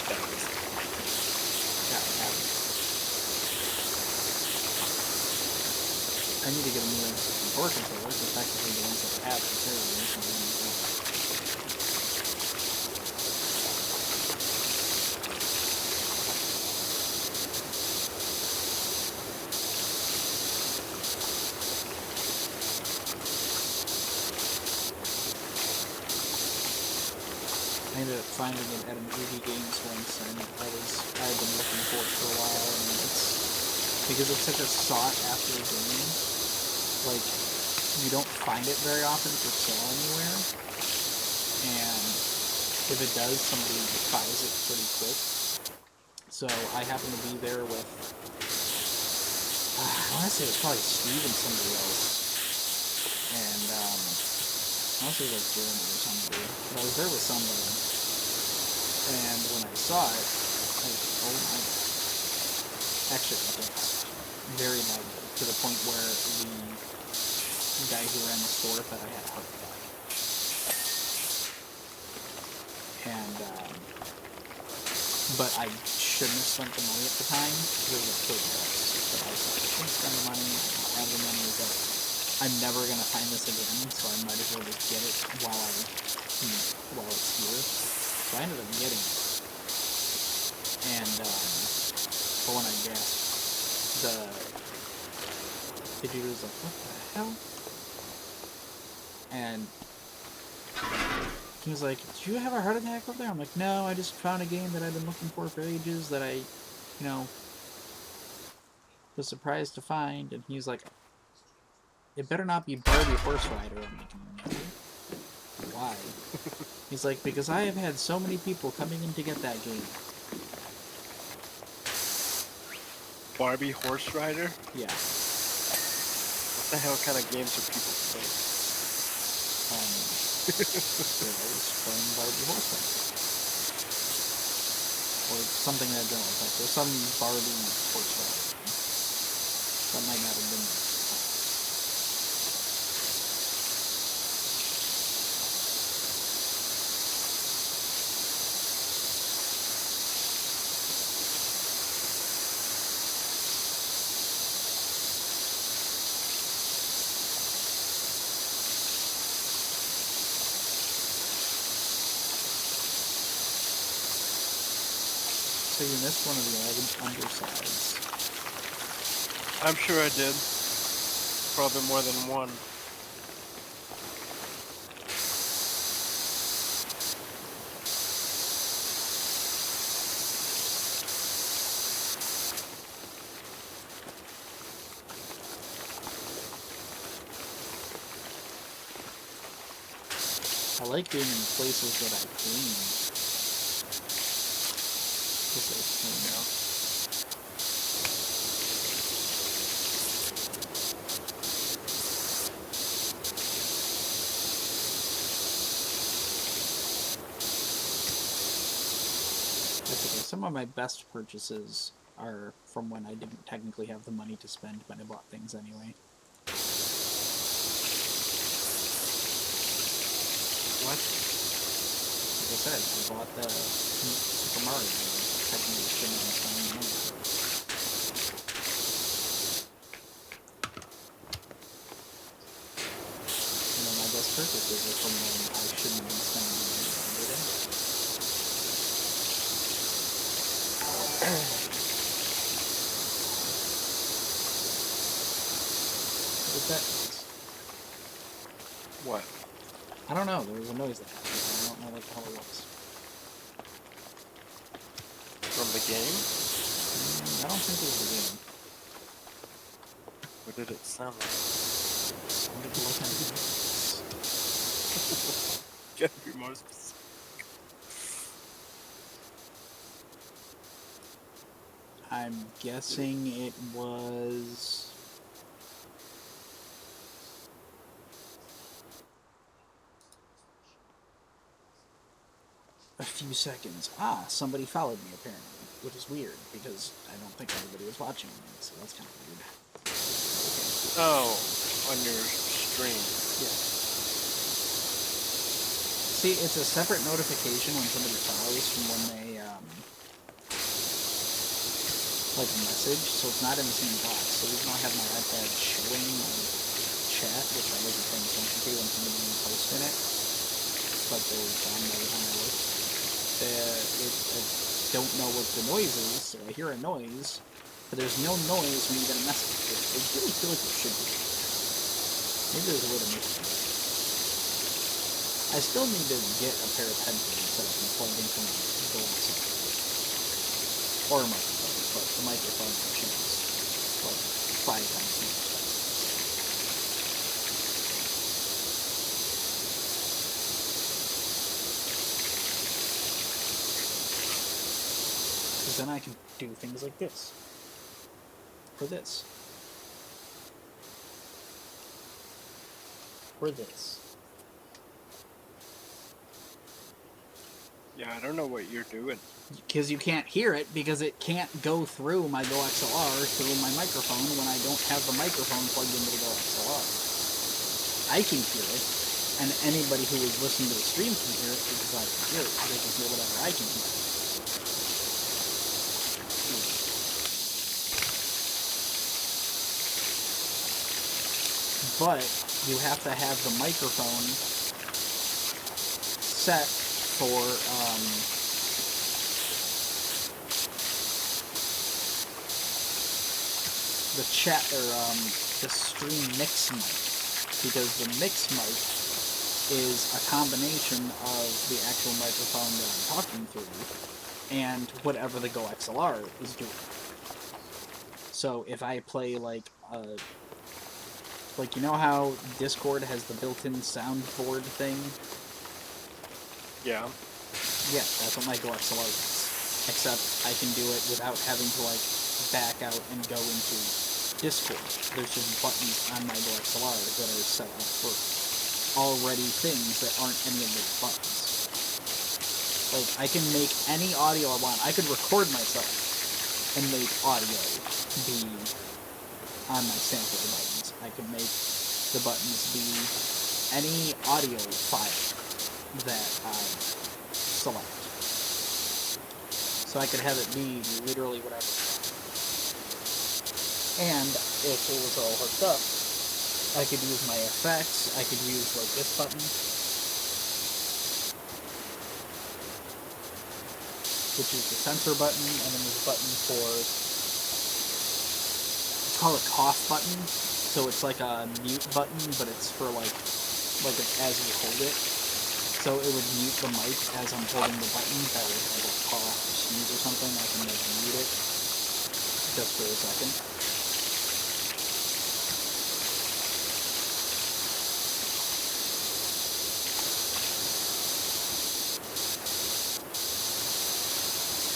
That was Yeah, I have it. I need to get a new N64 controller, because technically the ones that I have are terrible. I ended up finding it at an EV Games once, and I've been looking for it for a while, and it's because it's such a sought after game. Like, you don't find it very often for sale anywhere, and if it does, somebody buys it pretty quick. So I happened to be there with, I want to say it was probably Steve and somebody else, and I want to say it was like Jeremy or somebody, but I was there with somebody, and when I saw it, I was like, oh my god. Actually, I danced very loudly, to the point where the guy who ran the store thought I had a heart attack. And, but I shouldn't have spent the money at the time, because it was like $30. But I was like, I shouldn't spend the money, I have the money, but I'm never gonna find this again, so I might as well just get it while it's here. So I ended up getting it. And, but when I gasped, the dude was like, what the hell? And he was like, did you have a heart attack over there? I'm like, no, I just found a game that I've been looking for ages that I, was surprised to find. And he was like, it better not be Barbie Horse Rider. I'm like, no. Why? He's like, because I have had so many people coming in to get that game. Barbie Horse Rider? Yeah. What the hell kind of games are people playing? They're always playing Barbie Horse Rider. Or something that general type. There's some Barbie Horse Rider. That might not have been So you missed one of the undersides. I'm sure I did. Probably more than one. I like being in places that I clean. Because they're clean. Yeah. That's okay. Some of my best purchases are from when I didn't technically have the money to spend, but I bought things anyway. What? Like I said, I bought the Super Mario game. Technically shouldn't have spent any money for it. You know, my best purchases are from when I shouldn't have been spending any money on it anyway. What was that noise? What? I don't know. There was a noise that happened. I don't know what the hell it was. From the game? I don't think it was the game. What did it sound like? It sounded like a noise. Gotta be more specific. I'm guessing it was... a few seconds. Ah, somebody followed me apparently, which is weird because I don't think anybody was watching me, so that's kind of weird. Okay. Oh, on your stream. Yeah. See, it's a separate notification when somebody follows from when they, like a message, so it's not in the same box. So even though I have my iPad showing my chat, which I wasn't paying attention to when somebody even posted it, but they were gone by the time I looked. I don't know what the noise is, so I hear a noise, but there's no noise when you get a message. I really feel like there should be. Maybe there's a way to make it better. I still need to get a pair of headphones that I can plug into my Deluxe or a microphone, but the microphone option is like 5 times more expensive. Because then I can do things like this. Or this. Or this. Yeah, I don't know what you're doing. Because you can't hear it, because it can't go through my Go XLR through my microphone when I don't have the microphone plugged into the Go XLR. I can hear it, and anybody who is listening to the stream can hear it because I can hear it. They can hear whatever I can hear. But you have to have the microphone set for the chat or the stream mix mic, because the mix mic is a combination of the actual microphone that I'm talking through and whatever the Go XLR is doing. So if I play like you know how Discord has the built-in soundboard thing? Yeah. Yeah, that's what my Go XLR is. Except I can do it without having to like back out and go into Discord. There's just buttons on my Go XLR that are set up for already things that aren't any of those buttons. Like, I can make any audio I want. I could record myself and make audio be on my sampler buttons. I could make the buttons be any audio file that I select. So I could have it be literally whatever. And if it was all hooked up, I could use my effects, I could use like this button. which is the sensor button, and then there's a button for, it's called a cough button, so it's like a mute button, but it's for like as you hold it. So it would mute the mic as I'm holding the button. That way if I like cough or sneeze or something, I can like mute it just for a second.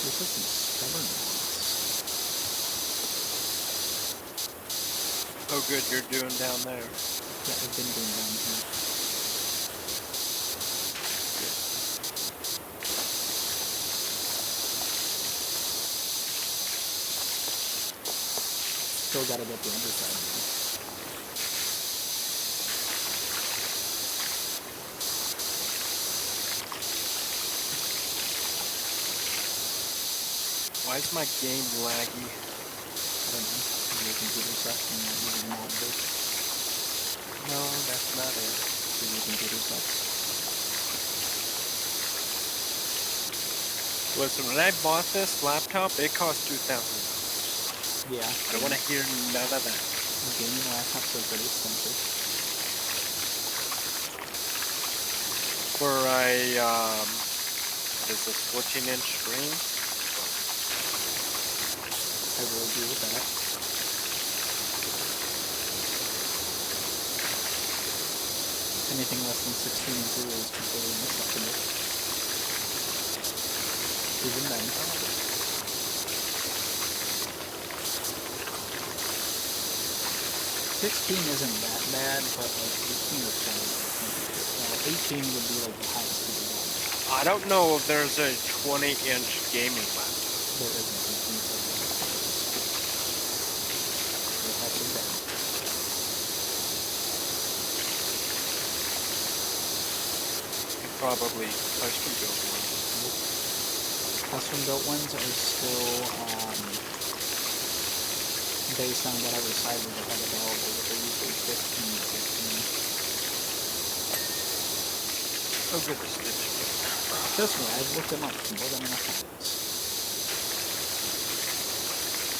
This is some stubborn ones. Oh, good, you're doing down there. Yeah, I've been doing down here. Still gotta get the underside now. Why is my game laggy? I don't know. Your computer sucks and you're using monitors. No, that's not it. Your computer sucks. Listen, when I bought this laptop, it cost $2,000. Yeah. I don't want to hear none of that. Gaming laptops are pretty expensive. For a, what is this, 14-inch screen? I will agree with that. Anything less than 16 inches is completely unacceptable. Even then. 16 isn't that bad, but like 18 is kind of 18 would be like the highest you could go. I don't know if there's a 20-inch gaming laptop. There isn't 18. They have been bad. Probably custom built one. Custom built ones are still based on whatever sizes they have available, but they're usually 15 to 16. Oh, good, the stitch. Trust me, I've looked them up more than enough times.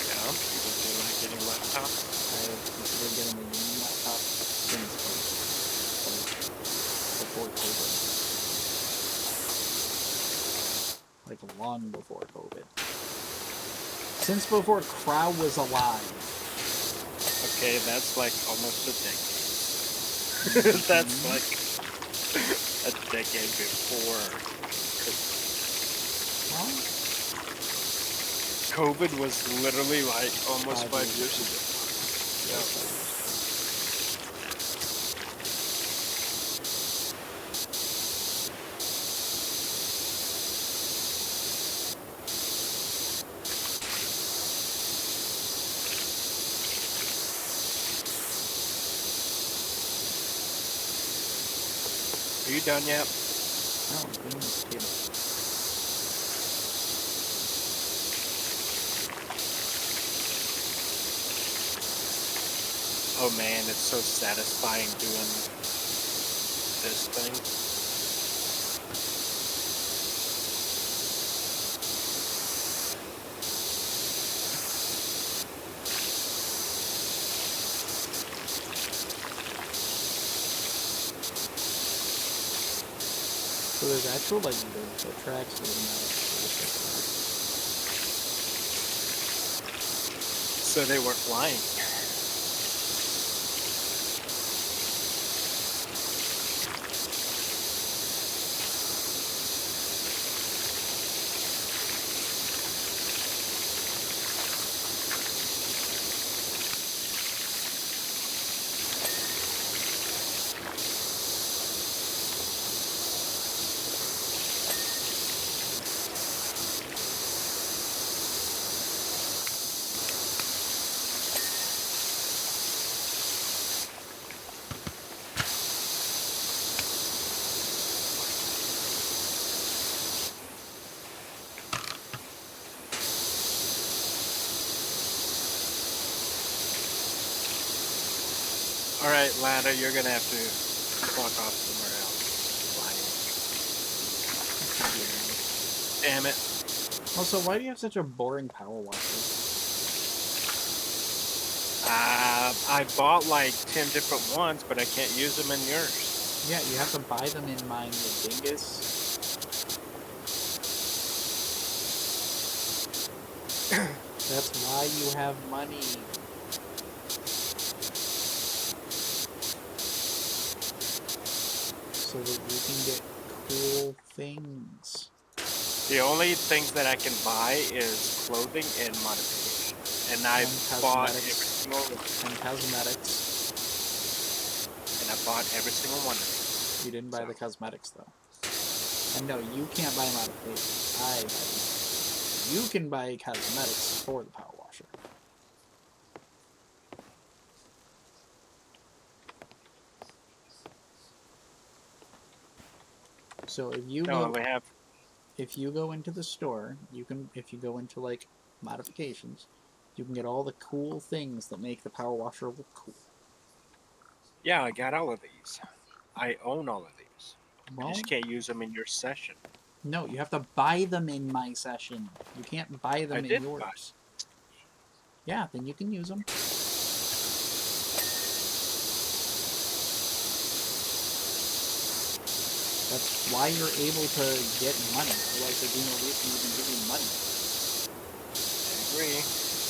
Yeah, people do like getting laptops. I've considered getting a gaming laptop since before COVID. Like long before COVID. Since before Crow was alive. Okay, that's like almost a decade. That's like a decade before. Huh? COVID was literally like almost 5 years ago. Yeah. Are you done yet? No, I'm doing this too. Oh man, it's so satisfying doing this thing. So there's actual like the tracks leading out. So they were flying. Alright, Lana, you're gonna have to walk off somewhere else. Flying. Damn it. Also, why do you have such a boring power washer? I bought like 10 different ones, but I can't use them in yours. Yeah, you have to buy them in mine, you dingus. That's why you have money. So that you can get cool things. The only things that I can buy is clothing and modification. And I And bought every cosmetics. single one. And cosmetics. And I bought every single one of these. You didn't buy the cosmetics, though. And no, you can't buy modifications. I buy them. You can buy cosmetics for the power washer. So if you No, go, we have. if you go into the store, you can. If you go into like modifications, you can get all the cool things that make the power washer look cool. Yeah, I got all of these. I own all of these. I Well, just can't use them in your session. no, you have to buy them in my session. You can't buy them I in did buy. yours. Yeah, then you can use them. That's why you're able to get money. Otherwise, there'd be no reason to even give you money I agree.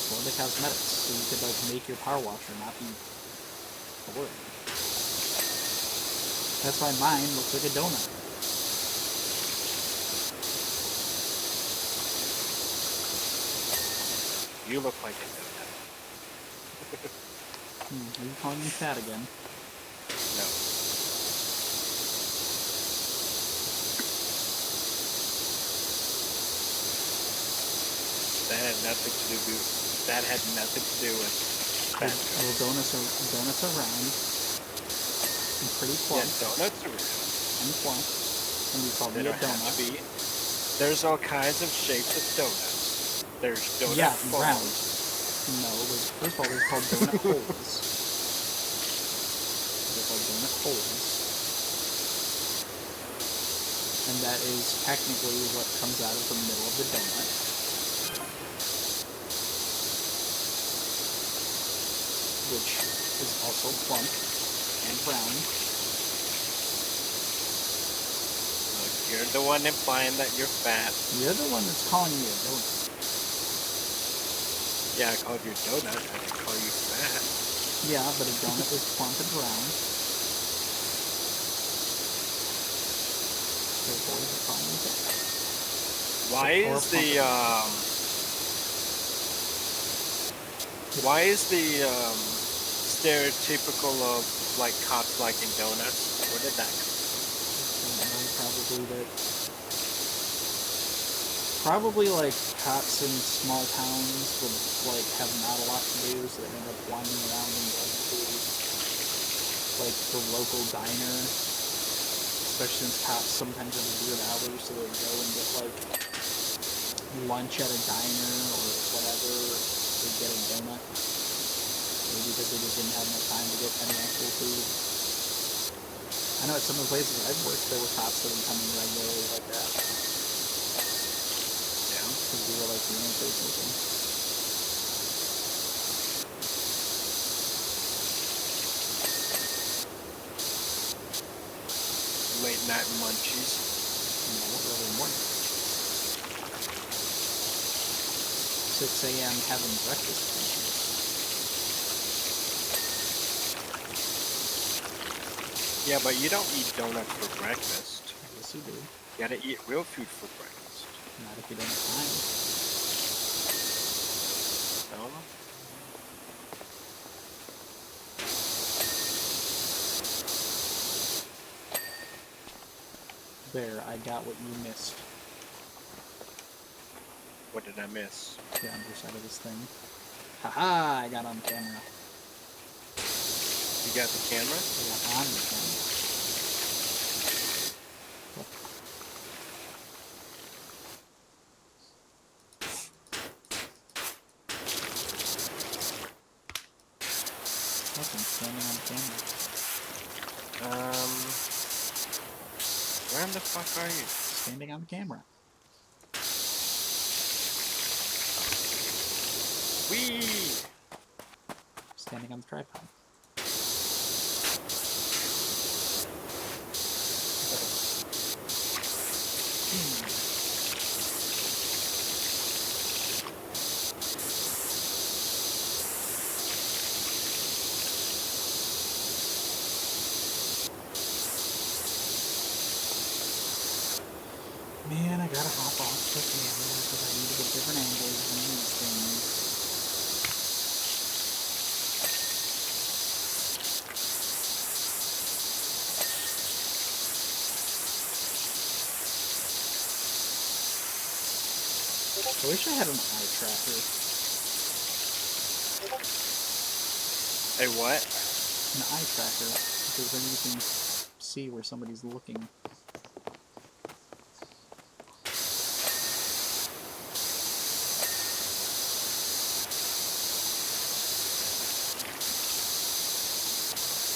for the cosmetics. So you could like make your power washer not be boring. That's why mine looks like a donut. You look like a donut. Are you calling me fat again? No. That had nothing to do with. That had nothing to do with. Well, donuts are round and pretty Yeah, plump donuts are round. and plump, and you call They me a don't have donut. to be. There's all kinds of shapes of donuts. There's donut Yeah, forms. round. No, first of all, they're called donut holes. They're called donut holes. And that is technically what comes out of the middle of the donut. Which is also plump and round. Look, you're the one implying that you're fat. You're the one that's calling me a donut. Yeah, I called you donut. I didn't call you fat. Yeah, but a donut is plump and round. Therefore, you're calling me fat. Why is stereotypical of like cops liking donuts? Where did that come Probably like cops in small towns would like have not a lot to do, so they end up wandering around and going to like the local diner. Especially since cops sometimes have weird hours, so they go and get like lunch at a diner or whatever. They get a donut. Maybe because they just didn't have enough time to get any actual food. I know at some of the places I've worked, there were cops that would come in regularly like that. Yeah. Because we were like the only place open. Late night munchies. No, early morning. 6 a.m. having breakfast munchies. Yeah, but you don't eat donuts for breakfast. Yes, you do. You gotta eat real food for breakfast. Not if you don't have time. No? There, I got what you missed. What did I miss? The underside of this thing. Haha, I got on camera. You got the camera? I got on the camera. Look, I'm standing on camera. Where in the fuck are you? Standing on camera. Whee! Standing on the tripod. Man, I gotta hop off the camera because I need to get different angles on these things. I wish I had an eye tracker. A what? An eye tracker, because then you can see where somebody's looking.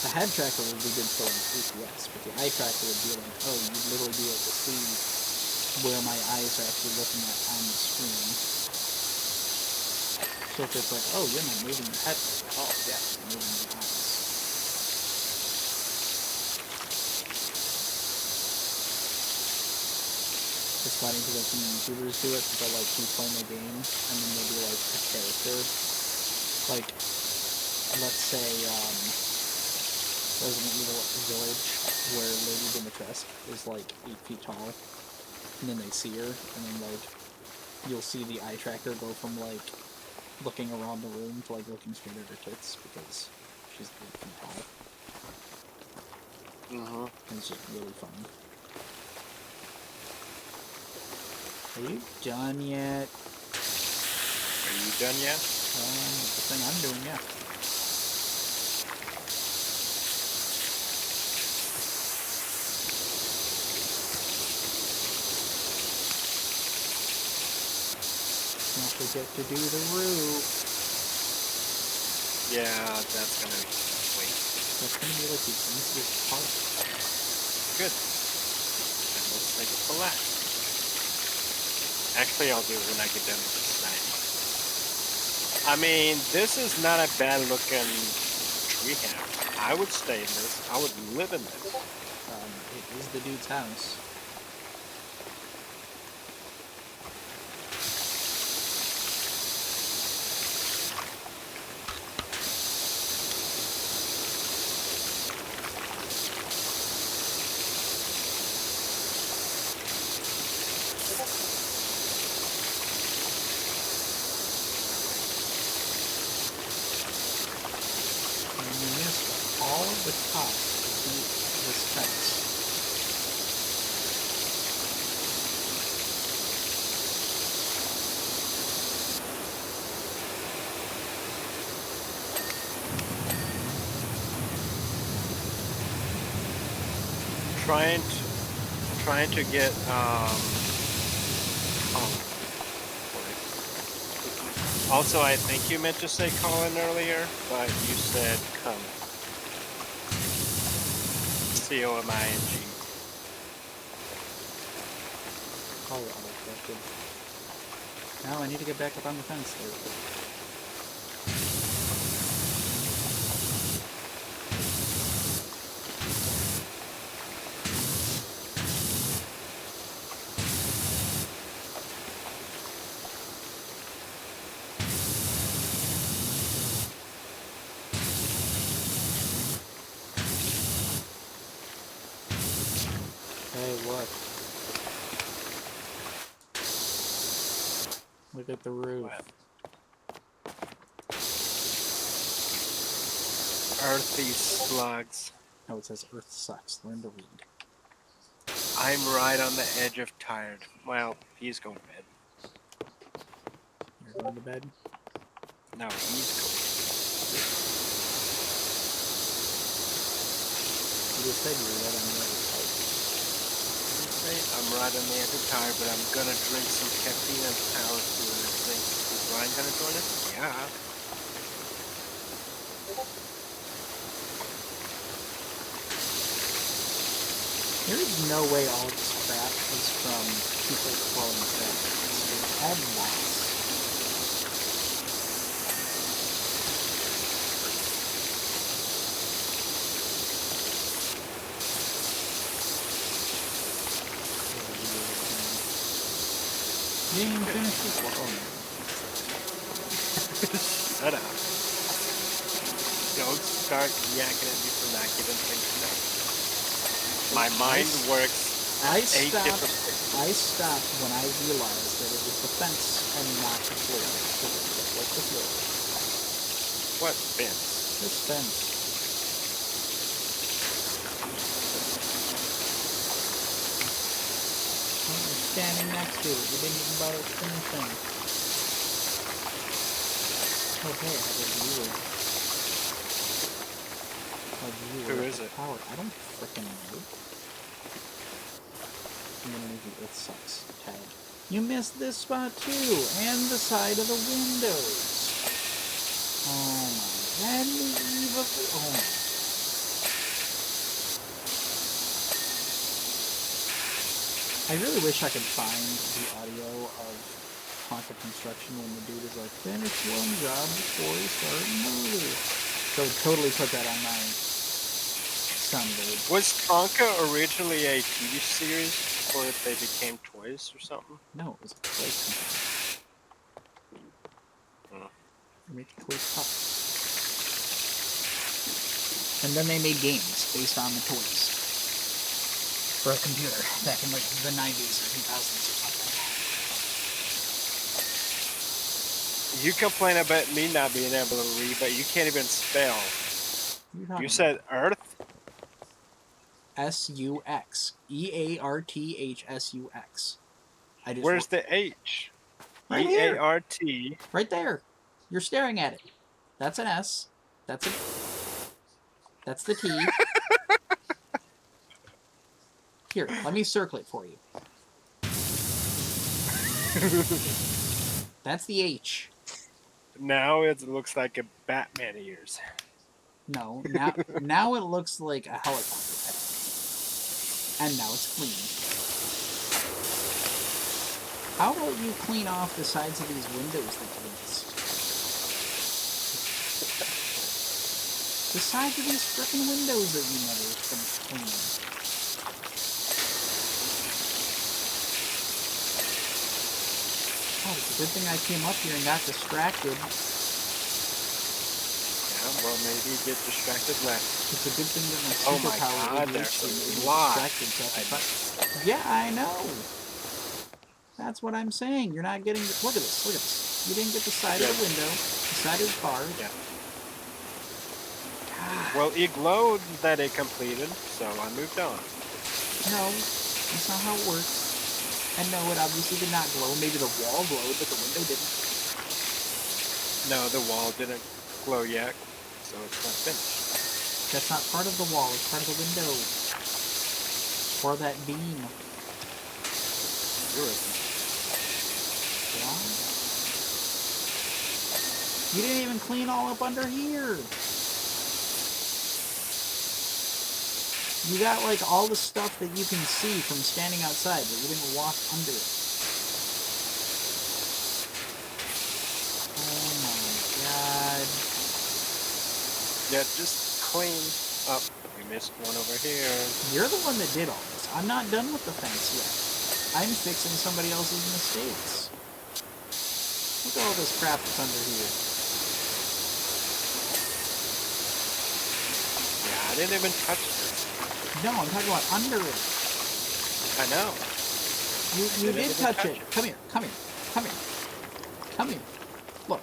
The head tracker would be good for like APS, but the eye tracker would be like, oh, you'd literally be able to see where my eyes are actually looking at on the screen. So if it's like, oh, you're not moving your head, oh, yeah, you're moving your eyes. It's funny because I've seen YouTubers do it, they'll like be playing a game, and then they'll be like a character. Like, let's say, Resident Evil Village, where Lady Dimitrescu is like 8 feet tall, and then they see her, and then like you'll see the eye tracker go from like looking around the room to like looking straight at her tits because she's 8 feet tall. And it's just really fun. Are you done yet? Are you done yet? The thing I'm doing, yeah. Don't forget to do the roof. Yeah, that's gonna wait. That's gonna be like the easiest part. Good. And let's take it for last. Actually, I'll do it when I get done with this tonight. I mean, this is not a bad looking treehouse. I would stay in this. I would live in this. It is the dude's house. All of the top of this fence. Trying to get also, I think you meant to say Colin earlier, but you said come. C-O-M-I-N-G. Oh, auto-corrected. Now I need to get back up on the fence there. Hey, look. Look at the roof. What? Earthy slugs. Oh, it says Earth sucks. Learn to read. I'm right on the edge of tired. Well, he's going to bed. You're going to bed? No, he's going to bed. You just said you were right on the edge of tired. I'm right on the edge of tired, but I'm going to drink some caffeine and power through this thing. Is Ryan going to join us? Yeah. There is no way all of this crap is from people throwing crap. It's all loss. You didn't even finish this one. Oh, Shut up. Don't start yakking at me for not giving things done. My mind works I at 8 different stopped when I realized that it was the fence and not the floor. Like the floor. What fence? This fence. Oh, you're standing next to it. You didn't even bother finishing. Okay, I have a viewer. Who is it? Power. I don't frickin' know. I'm gonna leave you. It sucks. Tag. You missed this spot too, and the side of the windows. Oh my. And the eve of the. Oh my. I really wish I could find the audio of Haunted Construction when the dude is like, finish one job before you start another. So totally put that on my soundboard. Was Tonka originally a TV series before they became toys or something? No, it was a toy company. They make toy pups. And then they made games based on the toys. For a computer back in like the 90s or 2000s or something. You complain about me not being able to read, but you can't even spell. You said Earth? S-U-X. E-A-R-T-H-S-U-X. Where's the H? Right here. E-A-R-T. Right there. You're staring at it. That's an S. That's the T. Here, let me circle it for you. That's the H. Now it looks like a Batman ears. No, now it looks like a helicopter head. And now it's clean. How about you clean off the sides of these windows that you missed? The sides of these frickin' windows that you never finished cleaning. Oh, it's a good thing I came up here and got distracted. Yeah, well, maybe get distracted less. It's a good thing that my Oh my superpower God, there's is a lot. Yeah, I know. That's what I'm saying. You're not getting... Look at this. Look at this. You didn't get the side of the window, the side of the car. Yeah. God. Well, it glowed that it completed, so I moved on. No, that's not how it works. And no, it obviously did not glow. Maybe the wall glowed, but the window didn't. No, the wall didn't glow yet, so it's not finished. That's not part of the wall. It's part of the window. Or that beam. You're right. Yeah. You didn't even clean all up under here. You got like all the stuff that you can see from standing outside, but you didn't walk under it. Oh my God. Yeah, just clean up. We missed one over here. You're the one that did all this. I'm not done with the fence yet. I'm fixing somebody else's mistakes. Look at all this crap that's under here. Yeah, I didn't even touch this. No, I'm talking about under it. I know. You did touch it. Come here, come here, come here. Come here. Look.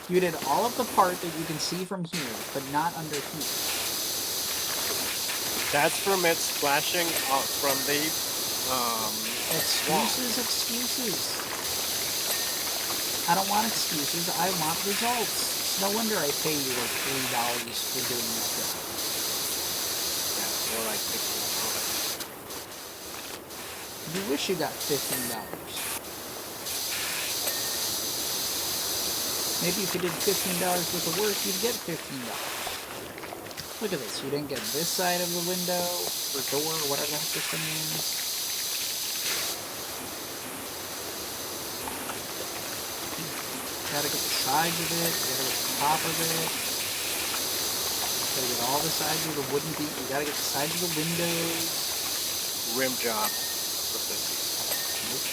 You did all of the part that you can see from here, but not under here. That's from it splashing off from the Excuses, excuses. I don't want excuses. I want results. It's no wonder I pay you like $3 for doing this job. Yeah, more like $15. You wish you got $15. Maybe if you did $15 worth of work, you'd get $15. Look at this. You didn't get this side of the window, or door, or whatever the heck this thing is. Gotta get the sides of it, you gotta get the top of it. Gotta get all the sides of the wooden beam, you gotta get the sides of the windows. Rim job for 50. Nope.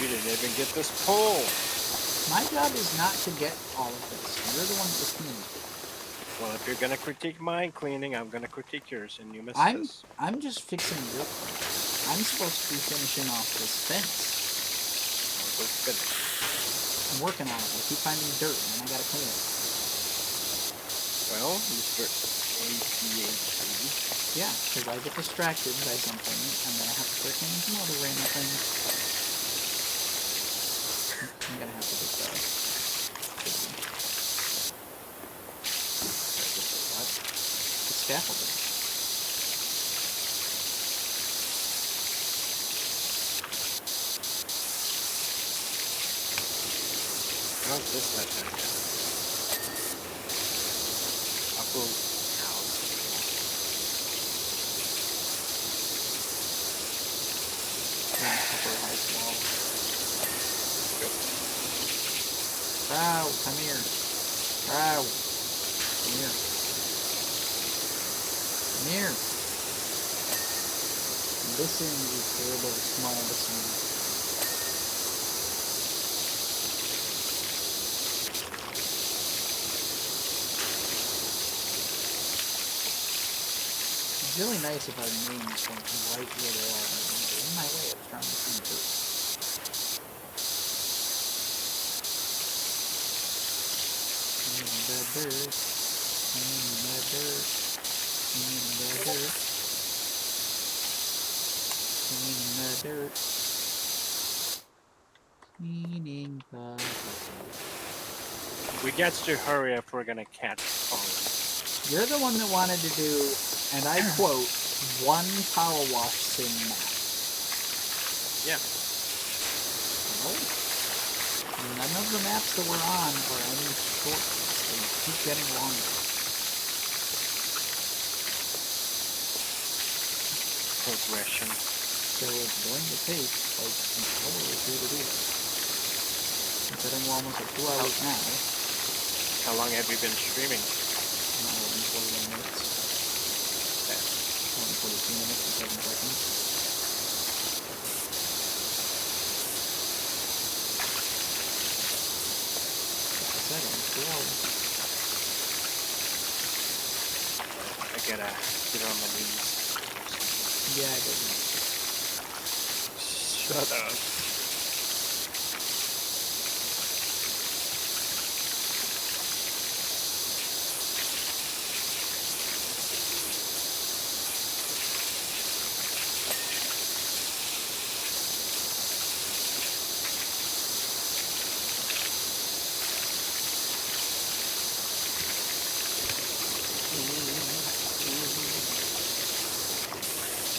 You didn't even get this pole. My job is not to get all of this. You're the one that was cleaning. Well, if you're gonna critique my cleaning, I'm gonna critique yours, and you missed this. I'm just fixing your crap. I'm supposed to be finishing off this fence. I'll go finish. I'm working on it. I keep finding dirt, and then I gotta clean it. Well, Mr. APHD. Yeah, because I get distracted by something, and then I have to start cleaning some other random things. I'm gonna have to get the scaffolding. How's this not done yet? Upper house. Upper house wall. Good. Crow, come here. Crow. Come here. Come here. Listen, you terrible small listener. It's really nice if our names went right where they are. In my way of trying to see dirt. The dirt. The dirt. The dirt. The dirt. Cleaning the dirt. We got to hurry if we're gonna catch falling. You're the one that wanted to do, and I quote, one power wash sim map. Yeah. No. None of the maps that we're on are any short. They keep getting longer. Progression. So it's going to take like an hour or two to do that. Considering we're almost at 2 hours now. How long have you been streaming? An hour and 41 minutes. Yeah. 42 minutes and 7 seconds. Like I said, almost 2 hours. I gotta get on my knees. Yeah, I did. Shut up.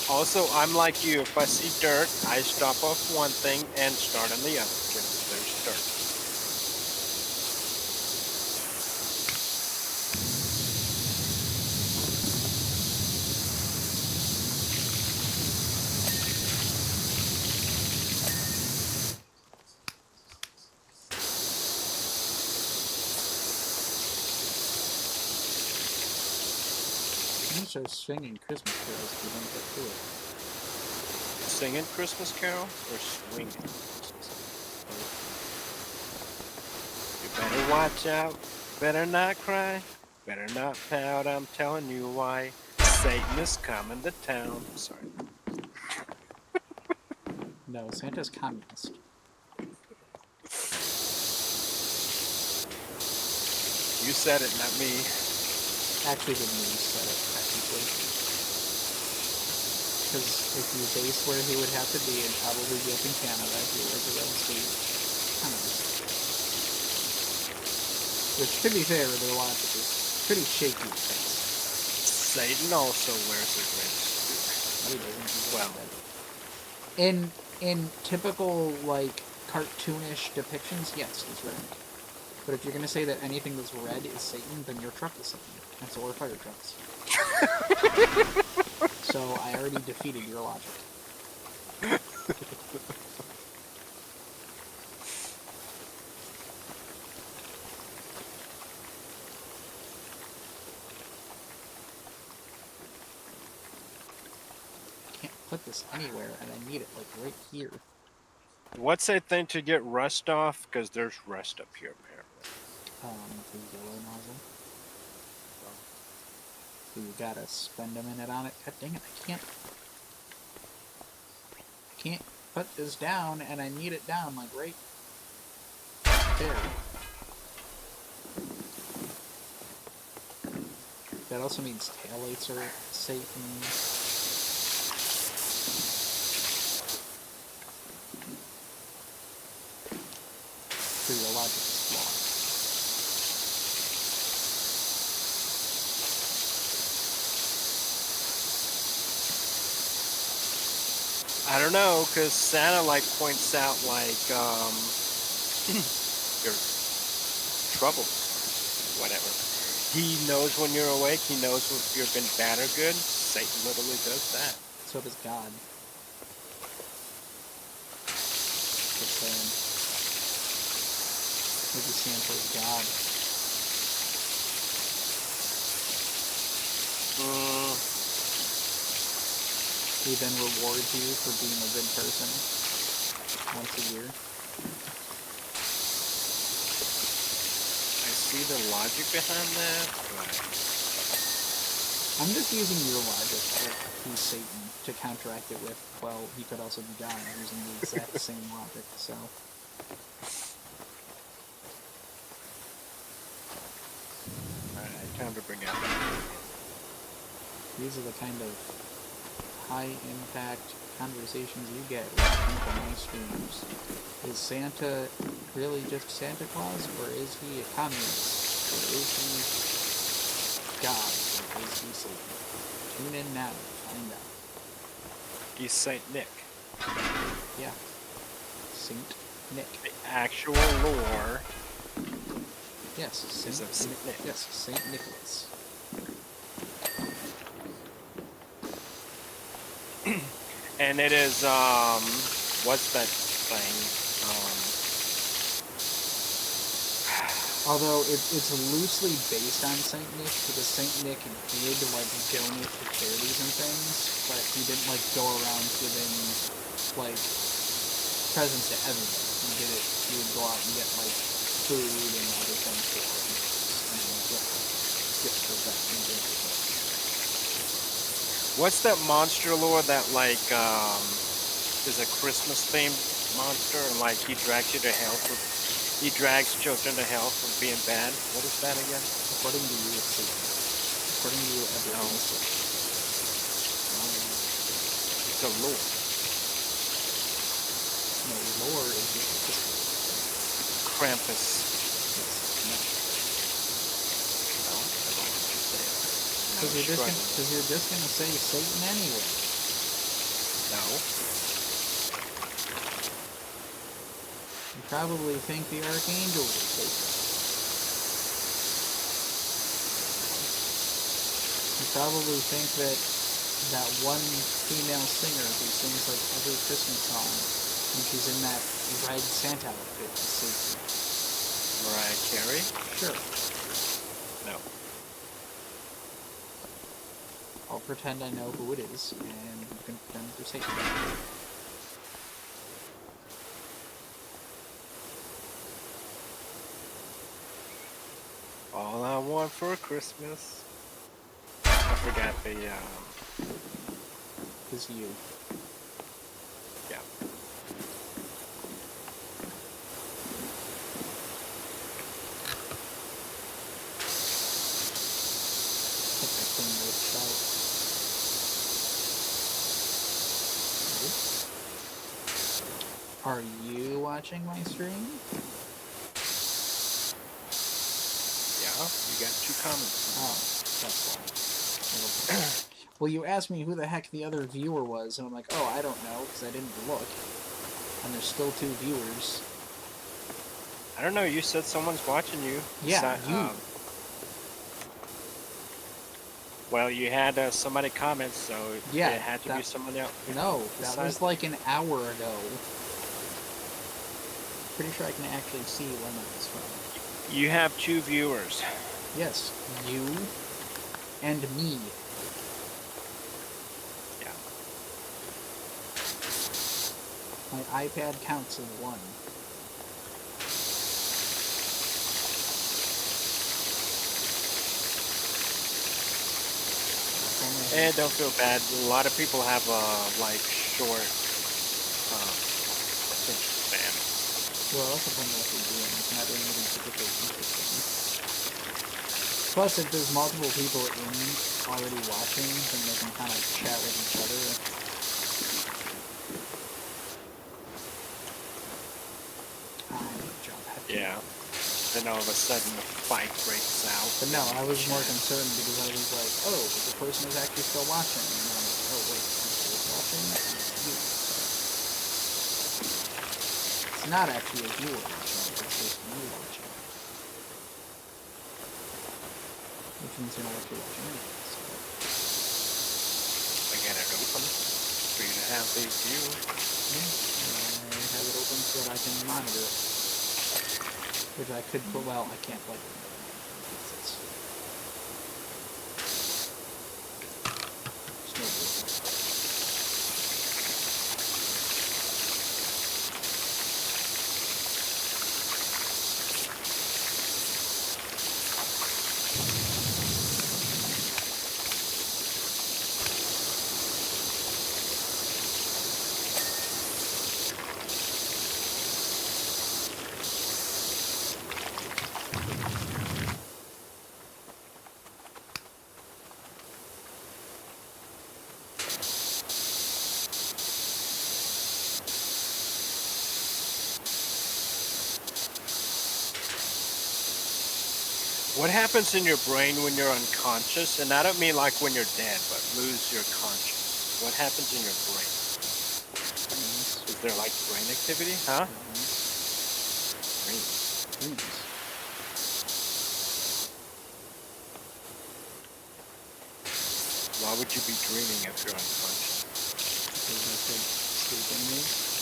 Also, I'm like you. If I see dirt, I stop off one thing and start on the other because there's dirt. You start singing Christmas carols if you don't get to it. Singing Christmas Carol or swinging? You better watch out. Better not cry. Better not pout. I'm telling you why. Satan is coming to town. Sorry. No, Santa's communist. You said it, not me. Actually, the news said it, technically. Because if you base where he would have to be, it'd probably be up in Canada. He was a red state communist. Which, to be fair, their logic is pretty shaky at best. Satan also wears a red suit. No, he doesn't. Well, in typical, like, cartoonish depictions, yes, he's red. But if you're going to say that anything that's red is Satan, then your truck is Satan. And so are fire trucks. So I already defeated your logic. Can't put this anywhere, and I need it, like, right here. What's that thing to get rust off? Because there's rust up here, apparently. The yellow nozzle. So you gotta spend a minute on it. God dang it, I can't put this down, and I need it down, like, right there. That also means taillights are Satan. So your logic is flawed. I don't know, because Santa like points out like your troubles, whatever. He knows when you're awake. He knows if you've been bad or good. Satan literally does that. So does God. Just saying. Maybe Santa's God. He then rewards you for being a good person once a year. I see the logic behind that, but I'm just using your logic that he's Satan to counteract it with, well, he could also be God, using the exact same logic, so. alright, time to bring out. These are the kind of high-impact conversations you get when you come to my streams. Is Santa really just Santa Claus, or is he a communist? Or is he God? Or is he Satan? Tune in now to find out. He's Saint Nick. Yeah. Saint Nick. The actual lore. Yes, Saint Nick. Yes, Saint Nicholas. And it is what's that thing? Although it's loosely based on Saint Nick, because Saint Nick did like donate to charities and things, but he didn't like go around giving like presents to everybody. He would go out and get like food and other things for Christmas, and then get gifts for that and gifts for that. What's that monster lore that like is a Christmas themed monster, and like he drags you to hell for he drags children to hell for being bad? What is that again? According to you, it's Satan. According to you, everything is Satan. It's a lore. No, lore is just history. Krampus. Because you're just gonna say Satan anyway. No. You probably think the archangels are Satan. You probably think that one female singer who sings like every Christmas song, and she's in that red Santa outfit, is Satan. Mariah Carey? Sure. No. I'll pretend I know who it is, and you can pretend you're Satan. All I want for Christmas. I forgot the Is you. yeah. I think I cleaned this out. Are you watching my stream? Yeah, you got 2 comments. Oh, that's why. Well, you asked me who the heck the other viewer was, and I'm like, oh, I don't know, because I didn't look. And there's still 2 viewers. I don't know, you said someone's watching you. Yeah, you. Well, you had somebody comment, so yeah, it had to be someone else. No, that was like an hour ago. Pretty sure I can actually see when that was from. You have 2 viewers. Yes, you and me. Yeah. My iPad counts as one. And don't feel bad. A lot of people have like short attention span. Well, it also depends on what you're doing. It's not doing anything particularly interesting. Plus, if there's multiple people in already watching, then they can kind of chat with each other. Yeah. Then all of a sudden the fight breaks out. But no, I was more concerned because I was like, oh, the person is actually still watching. And then I'm like, oh, wait, I'm still watching? It's not actually a viewer watching, it's just me watching. Which means you're not actually watching anything. So. I got it open for you to have the view. Yeah, I have it open so that I can monitor it. Which I could put, well, I can't plug it in. What happens in your brain when you're unconscious? And I don't mean like when you're dead, but lose your conscious. What happens in your brain? Is there like brain activity? Huh? Dreams. Why would you be dreaming if you're unconscious? Because I said sleeping moves.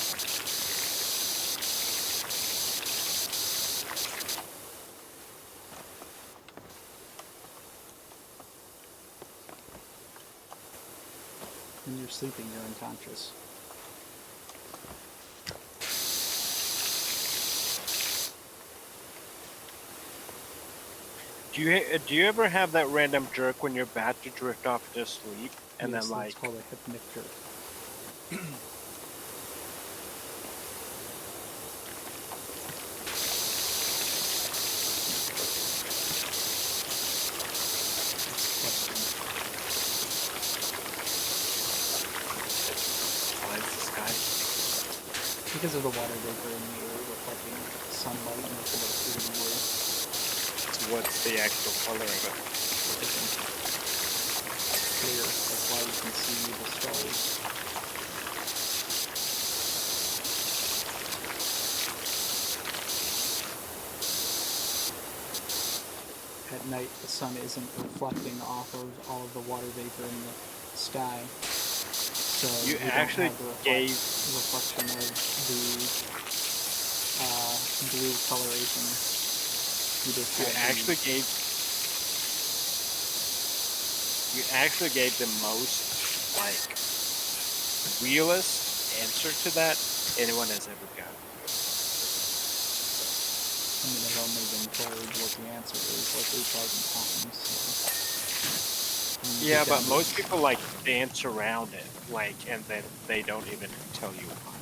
When you're sleeping, you're unconscious. Do you ever have that random jerk when you're about to drift off to sleep and yes, then like it's called a hypnic jerk. Because of the water vapor in the air reflecting sunlight and it's about through the air. So what's the actual color of it? It's clear. That's why you can see the stars. At night, the sun isn't reflecting off of all of the water vapor in the sky. So you actually gave reflection of the blue coloration. You actually gave the most like realist answer to that anyone has ever gotten. I mean, I've only been told what the answer is like 8,000 times. So. Yeah, but most people like dance around it, like, and then they don't even tell you why.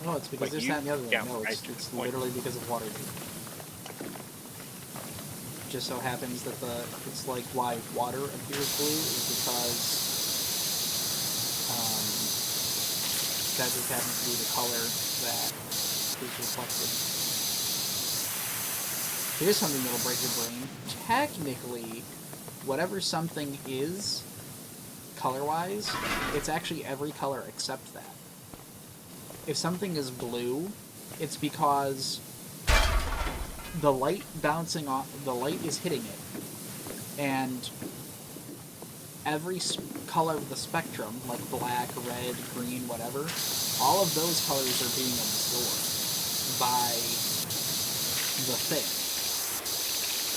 No, it's because this, that, and the other thing. No, it's literally because of water vapor. Just so happens that it's like why water appears blue is because that just happens to be the color that is reflected. Here's something that'll break your brain. Technically, whatever something is, color-wise, it's actually every color except that. If something is blue, it's because the light bouncing off, the light is hitting it, and every color of the spectrum, like black, red, green, whatever, all of those colors are being absorbed by the thing.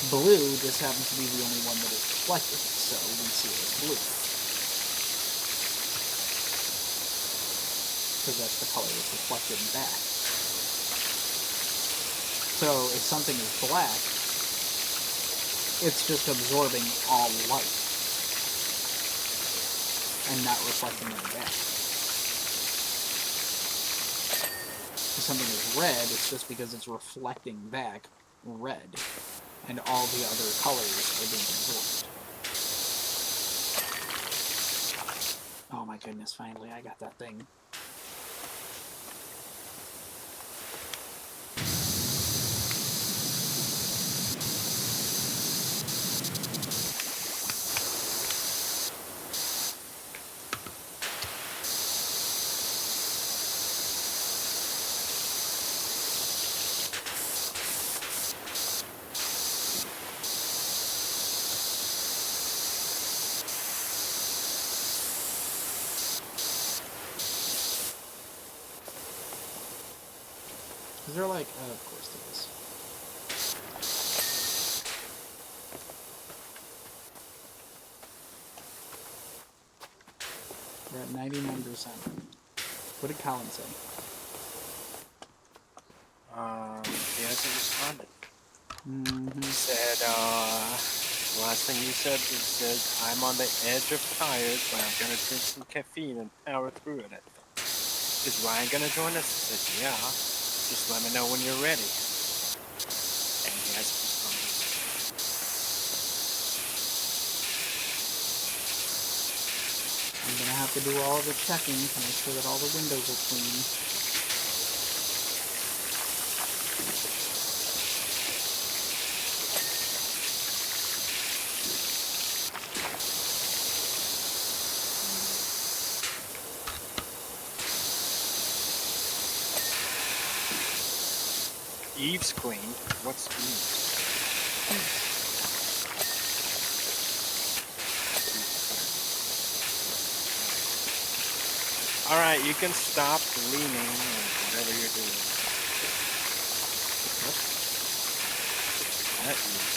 Blue just happens to be the only one that is reflected, so we see it as blue. because that's the color that's reflected back. So if something is black, it's just absorbing all light and not reflecting it back. If something is red, it's just because it's reflecting back red, and all the other colors are being absorbed. Oh my goodness, finally I got that thing. Is there like, of course there is. We're at 99%. What did Colin say? He hasn't responded. Mm-hmm. He said, last thing you said, he said, I'm on the edge of tired, but I'm going to drink some caffeine and power through it. Is Ryan going to join us? I said, yeah. Just let me know when you're ready. And he hasn't responded. I'm gonna have to do all the checking to make sure that all the windows are clean. Eve's cleaned. What's Eve? Alright, you can stop leaning or whatever you're doing. Yep. That Eve.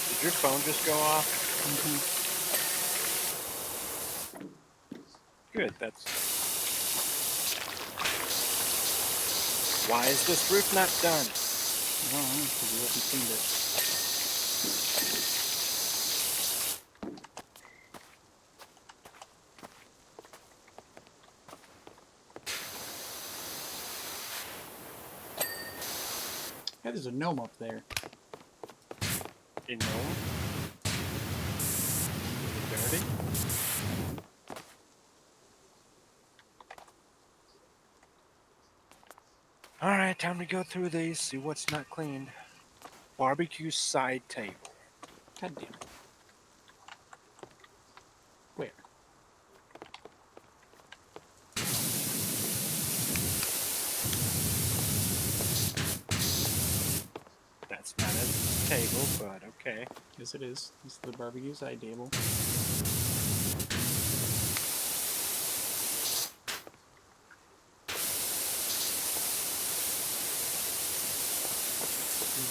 Did your phone just go off? Mm-hmm. Good, that's... Why is this roof not done? I don't know, because you haven't cleaned it. Hey, there's a gnome up there. A gnome? Dirty? Alright, time to go through these, see what's not cleaned. Barbecue side table. God damn it. Where? That's not a table, but okay. Yes, it is. It's the barbecue side table.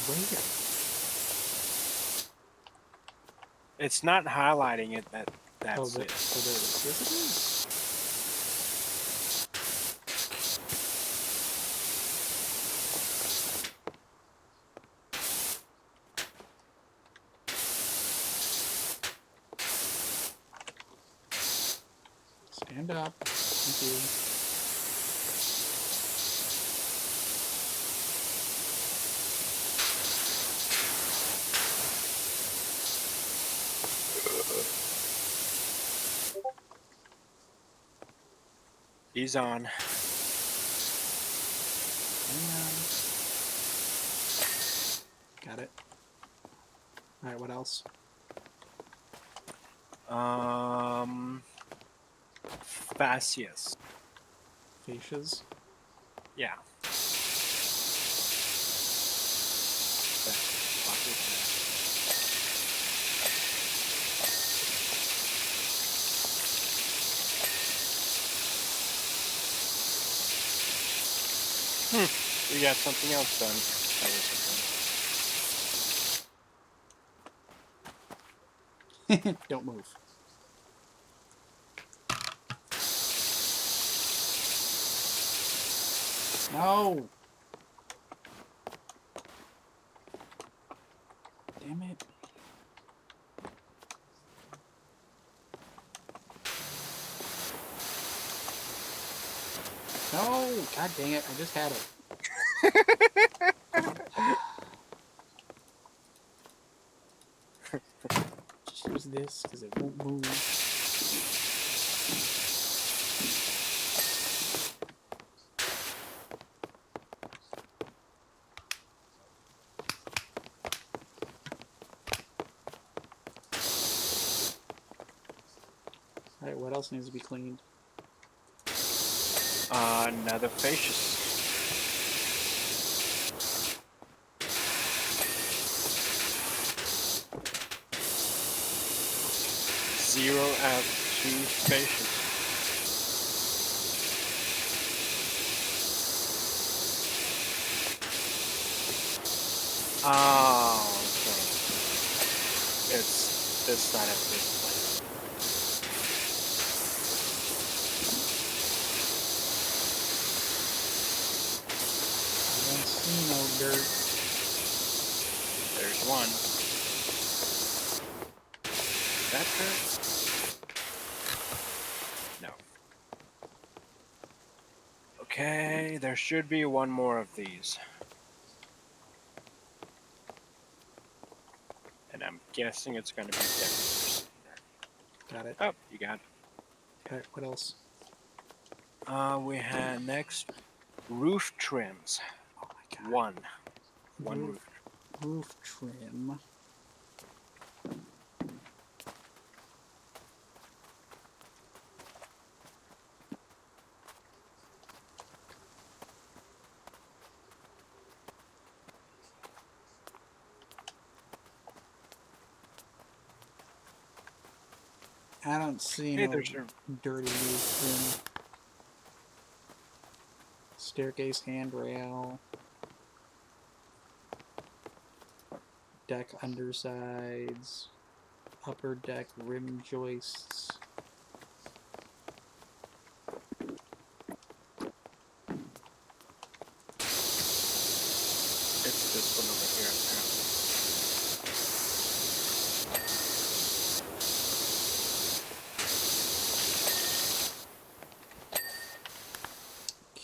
Where? It's not highlighting it, that's Oh, it. there it is. Yes, it is. Stand up. Thank you. He's on. Hang on. Got it. Alright, what else? Fascius. Fascias. Yeah. The fuck is that? We got something else done. That was Don't move. No! Damn it. No! God dang it, I just had it. Just use this, because it won't move. Alright, what else needs to be cleaned? Another Fascius. Zero out of 2 Fascius. Oh, okay. It's this side of this place. I don't see no dirt. There's one. Is that dirt? No. Okay, there should be one more of these. And I'm guessing it's going to be different. Got it. Oh, you got it. Alright, what else? We had next roof trims. Oh my god. One roof. Roof trim. I don't see Hey, no there's a dirty roof trim. Staircase handrail. Deck undersides. Upper deck rim joists. It's this one over here,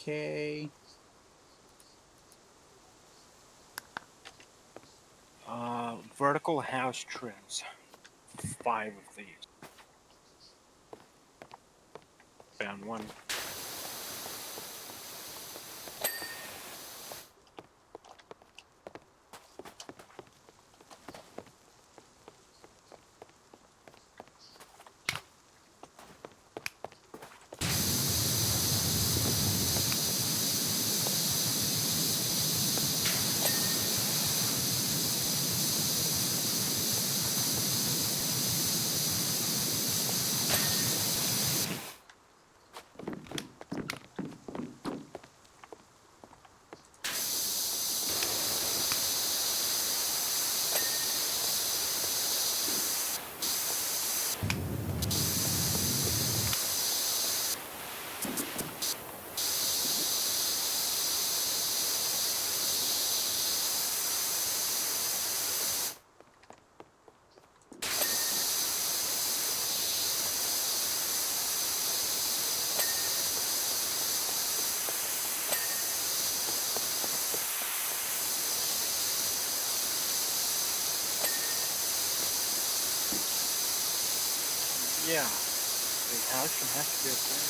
Okay. apparently. Vertical house trims. 5 of these. Found one. Yeah. The house should have to be up there.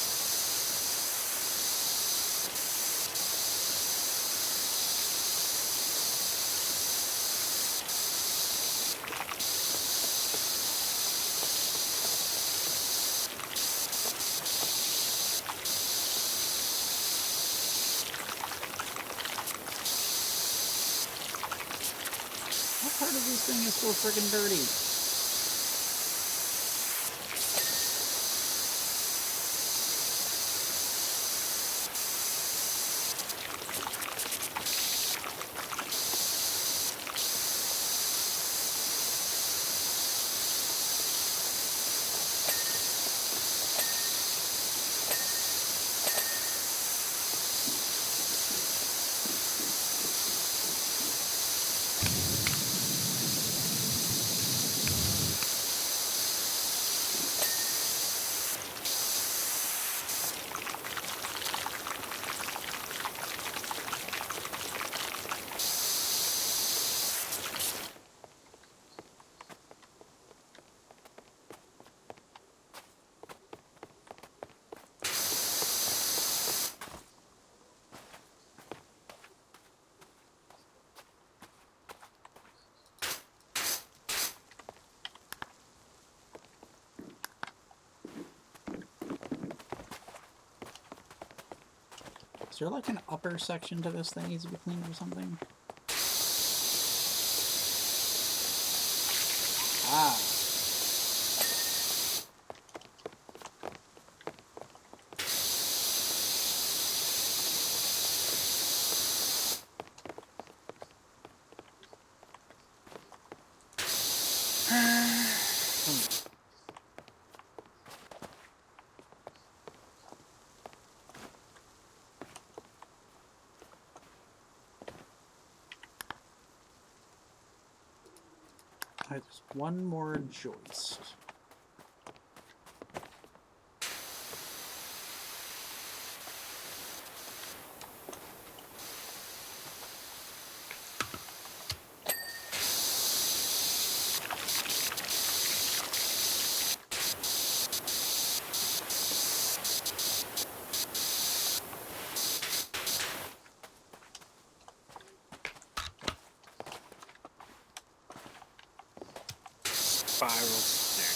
this thing is so freaking dirty? Is there like an upper section to this that needs to be cleaned or something? Ah. Alright, there's one more joist. Spiral stick.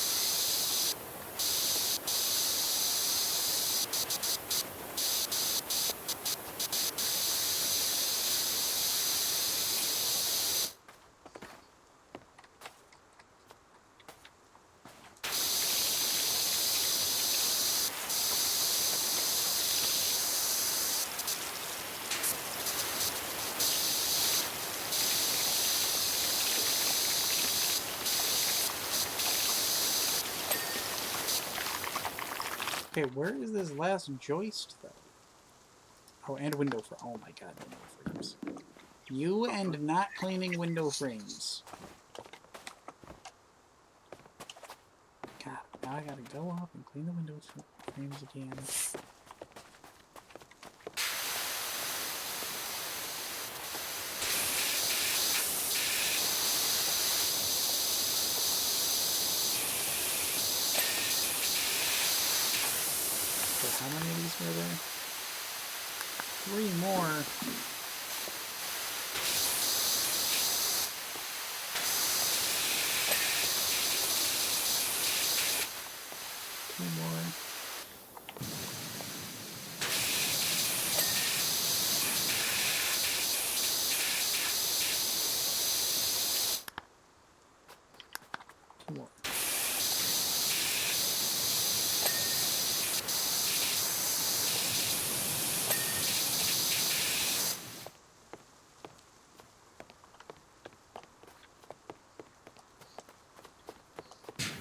Okay, where is this last joist, though? Oh, and window frame. Oh my god, window frames. You and not cleaning window frames. God, now I gotta go up and clean the window frames again. So how many of these were there? 3 more.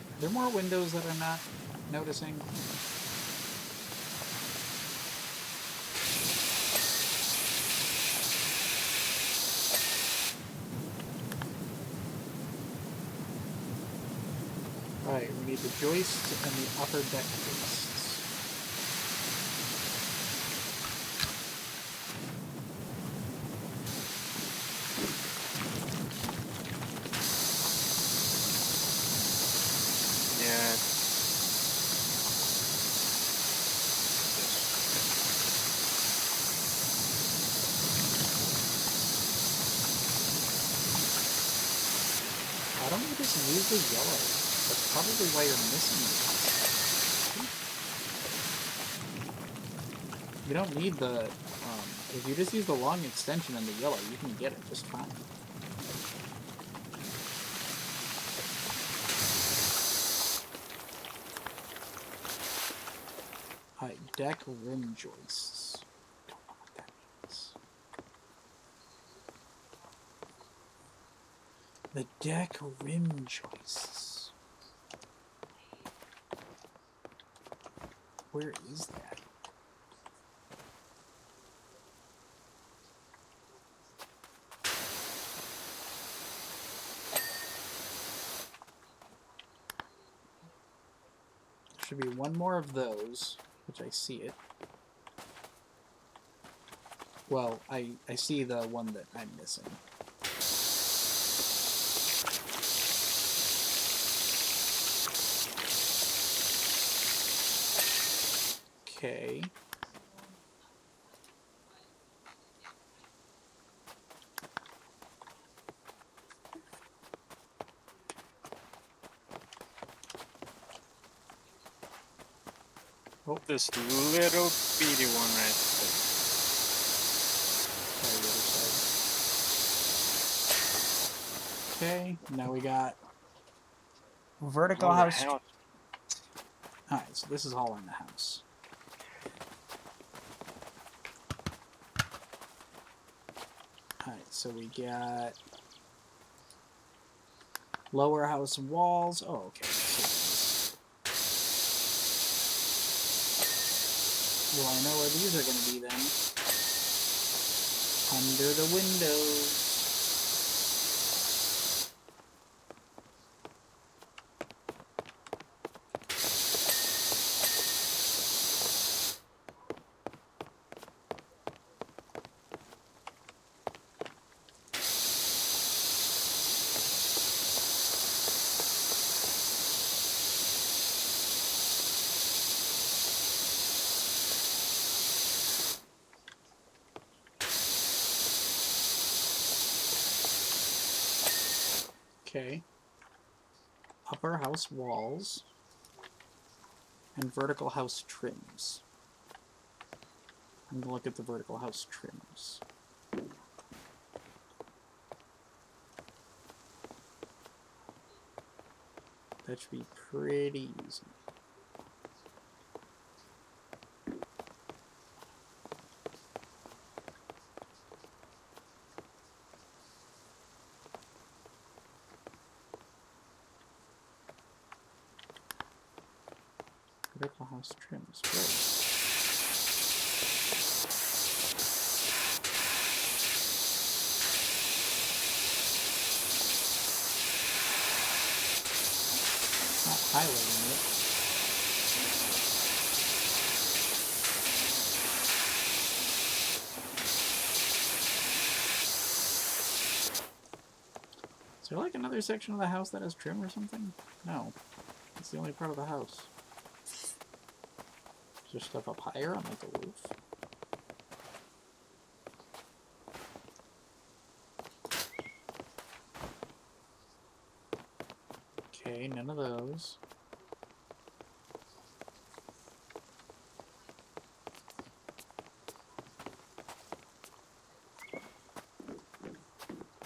Are there more windows that I'm not noticing? Alright, we need the joist and the upper deck joists. Yeah. Why don't we just use the yellow? That's probably why you're missing it. You don't need the, if you just use the long extension and the yellow, you can get it just fine. Deck rim joists. Don't know what that means. The deck rim joists. Where is that? There should be one more of those, which I see it. Well, I see the one that I'm missing. Okay. Oh, this little bitty one right there. Try the other side. Okay, now we got vertical Lower house. house. Alright, so this is all in the house. Alright, so we got lower house walls. Oh, okay. Well, I know where these are going to be then. Under the windows. Okay. Upper house walls and vertical house trims. I'm going to look at the vertical house trims. That should be pretty easy. Vertical house trims. Great. Not highlighting it. Is there like another section of the house that has trim or something? No. It's the only part of the house. Is there stuff up higher on like the roof? Okay, none of those.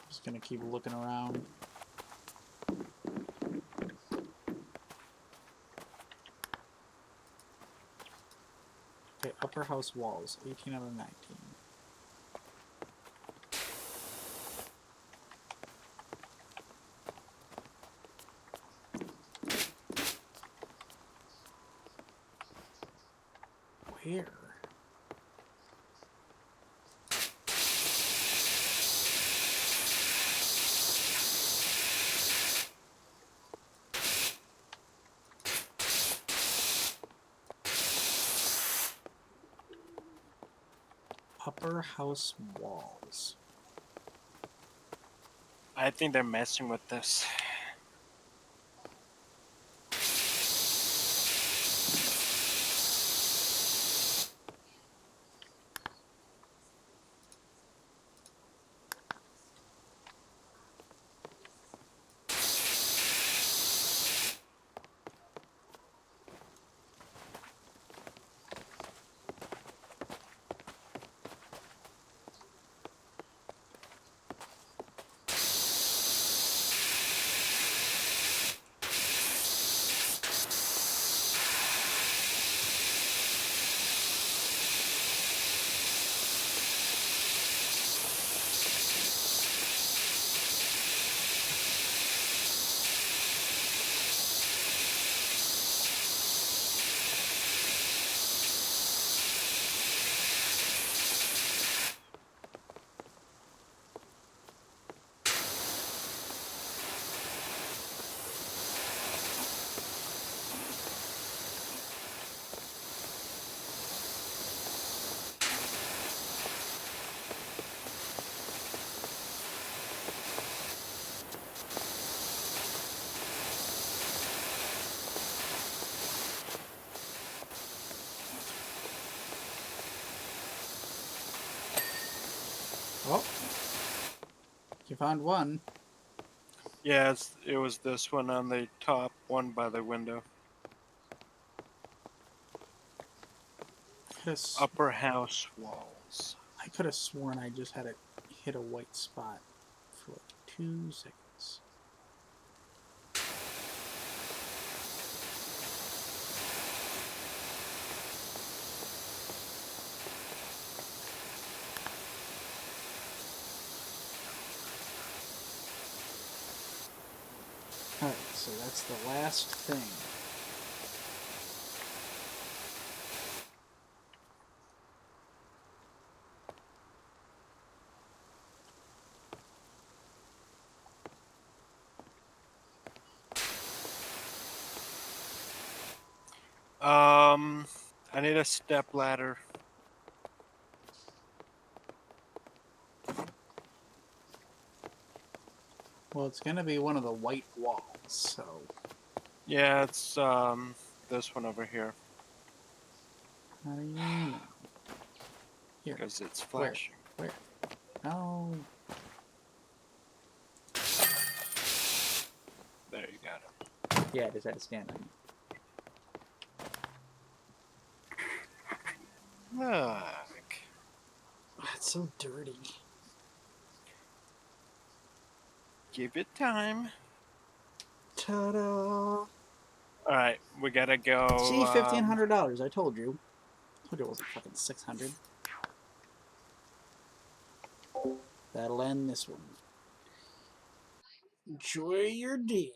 Just gonna keep looking around. Okay, upper house walls, 18 out of 19. Where? Upper house walls. I think they're messing with this. Oh, you found one. Yeah, it was this one on the top, one by the window. Upper house walls. I could have sworn I just had it hit a white spot for like 2 seconds. Alright, so that's the last thing. I need a step ladder. Well, it's gonna be one of the white walls, so. Yeah, it's this one over here How do you know? Here. because it's Where? flashing. Where? Oh. There, you got it. Yeah, I just had to stand on it. Look. It's so dirty. Give it time. Ta-da! All right, we gotta go. See, $1,500. I told you. I told you it wasn't fucking 600. That'll end this one. Enjoy your day.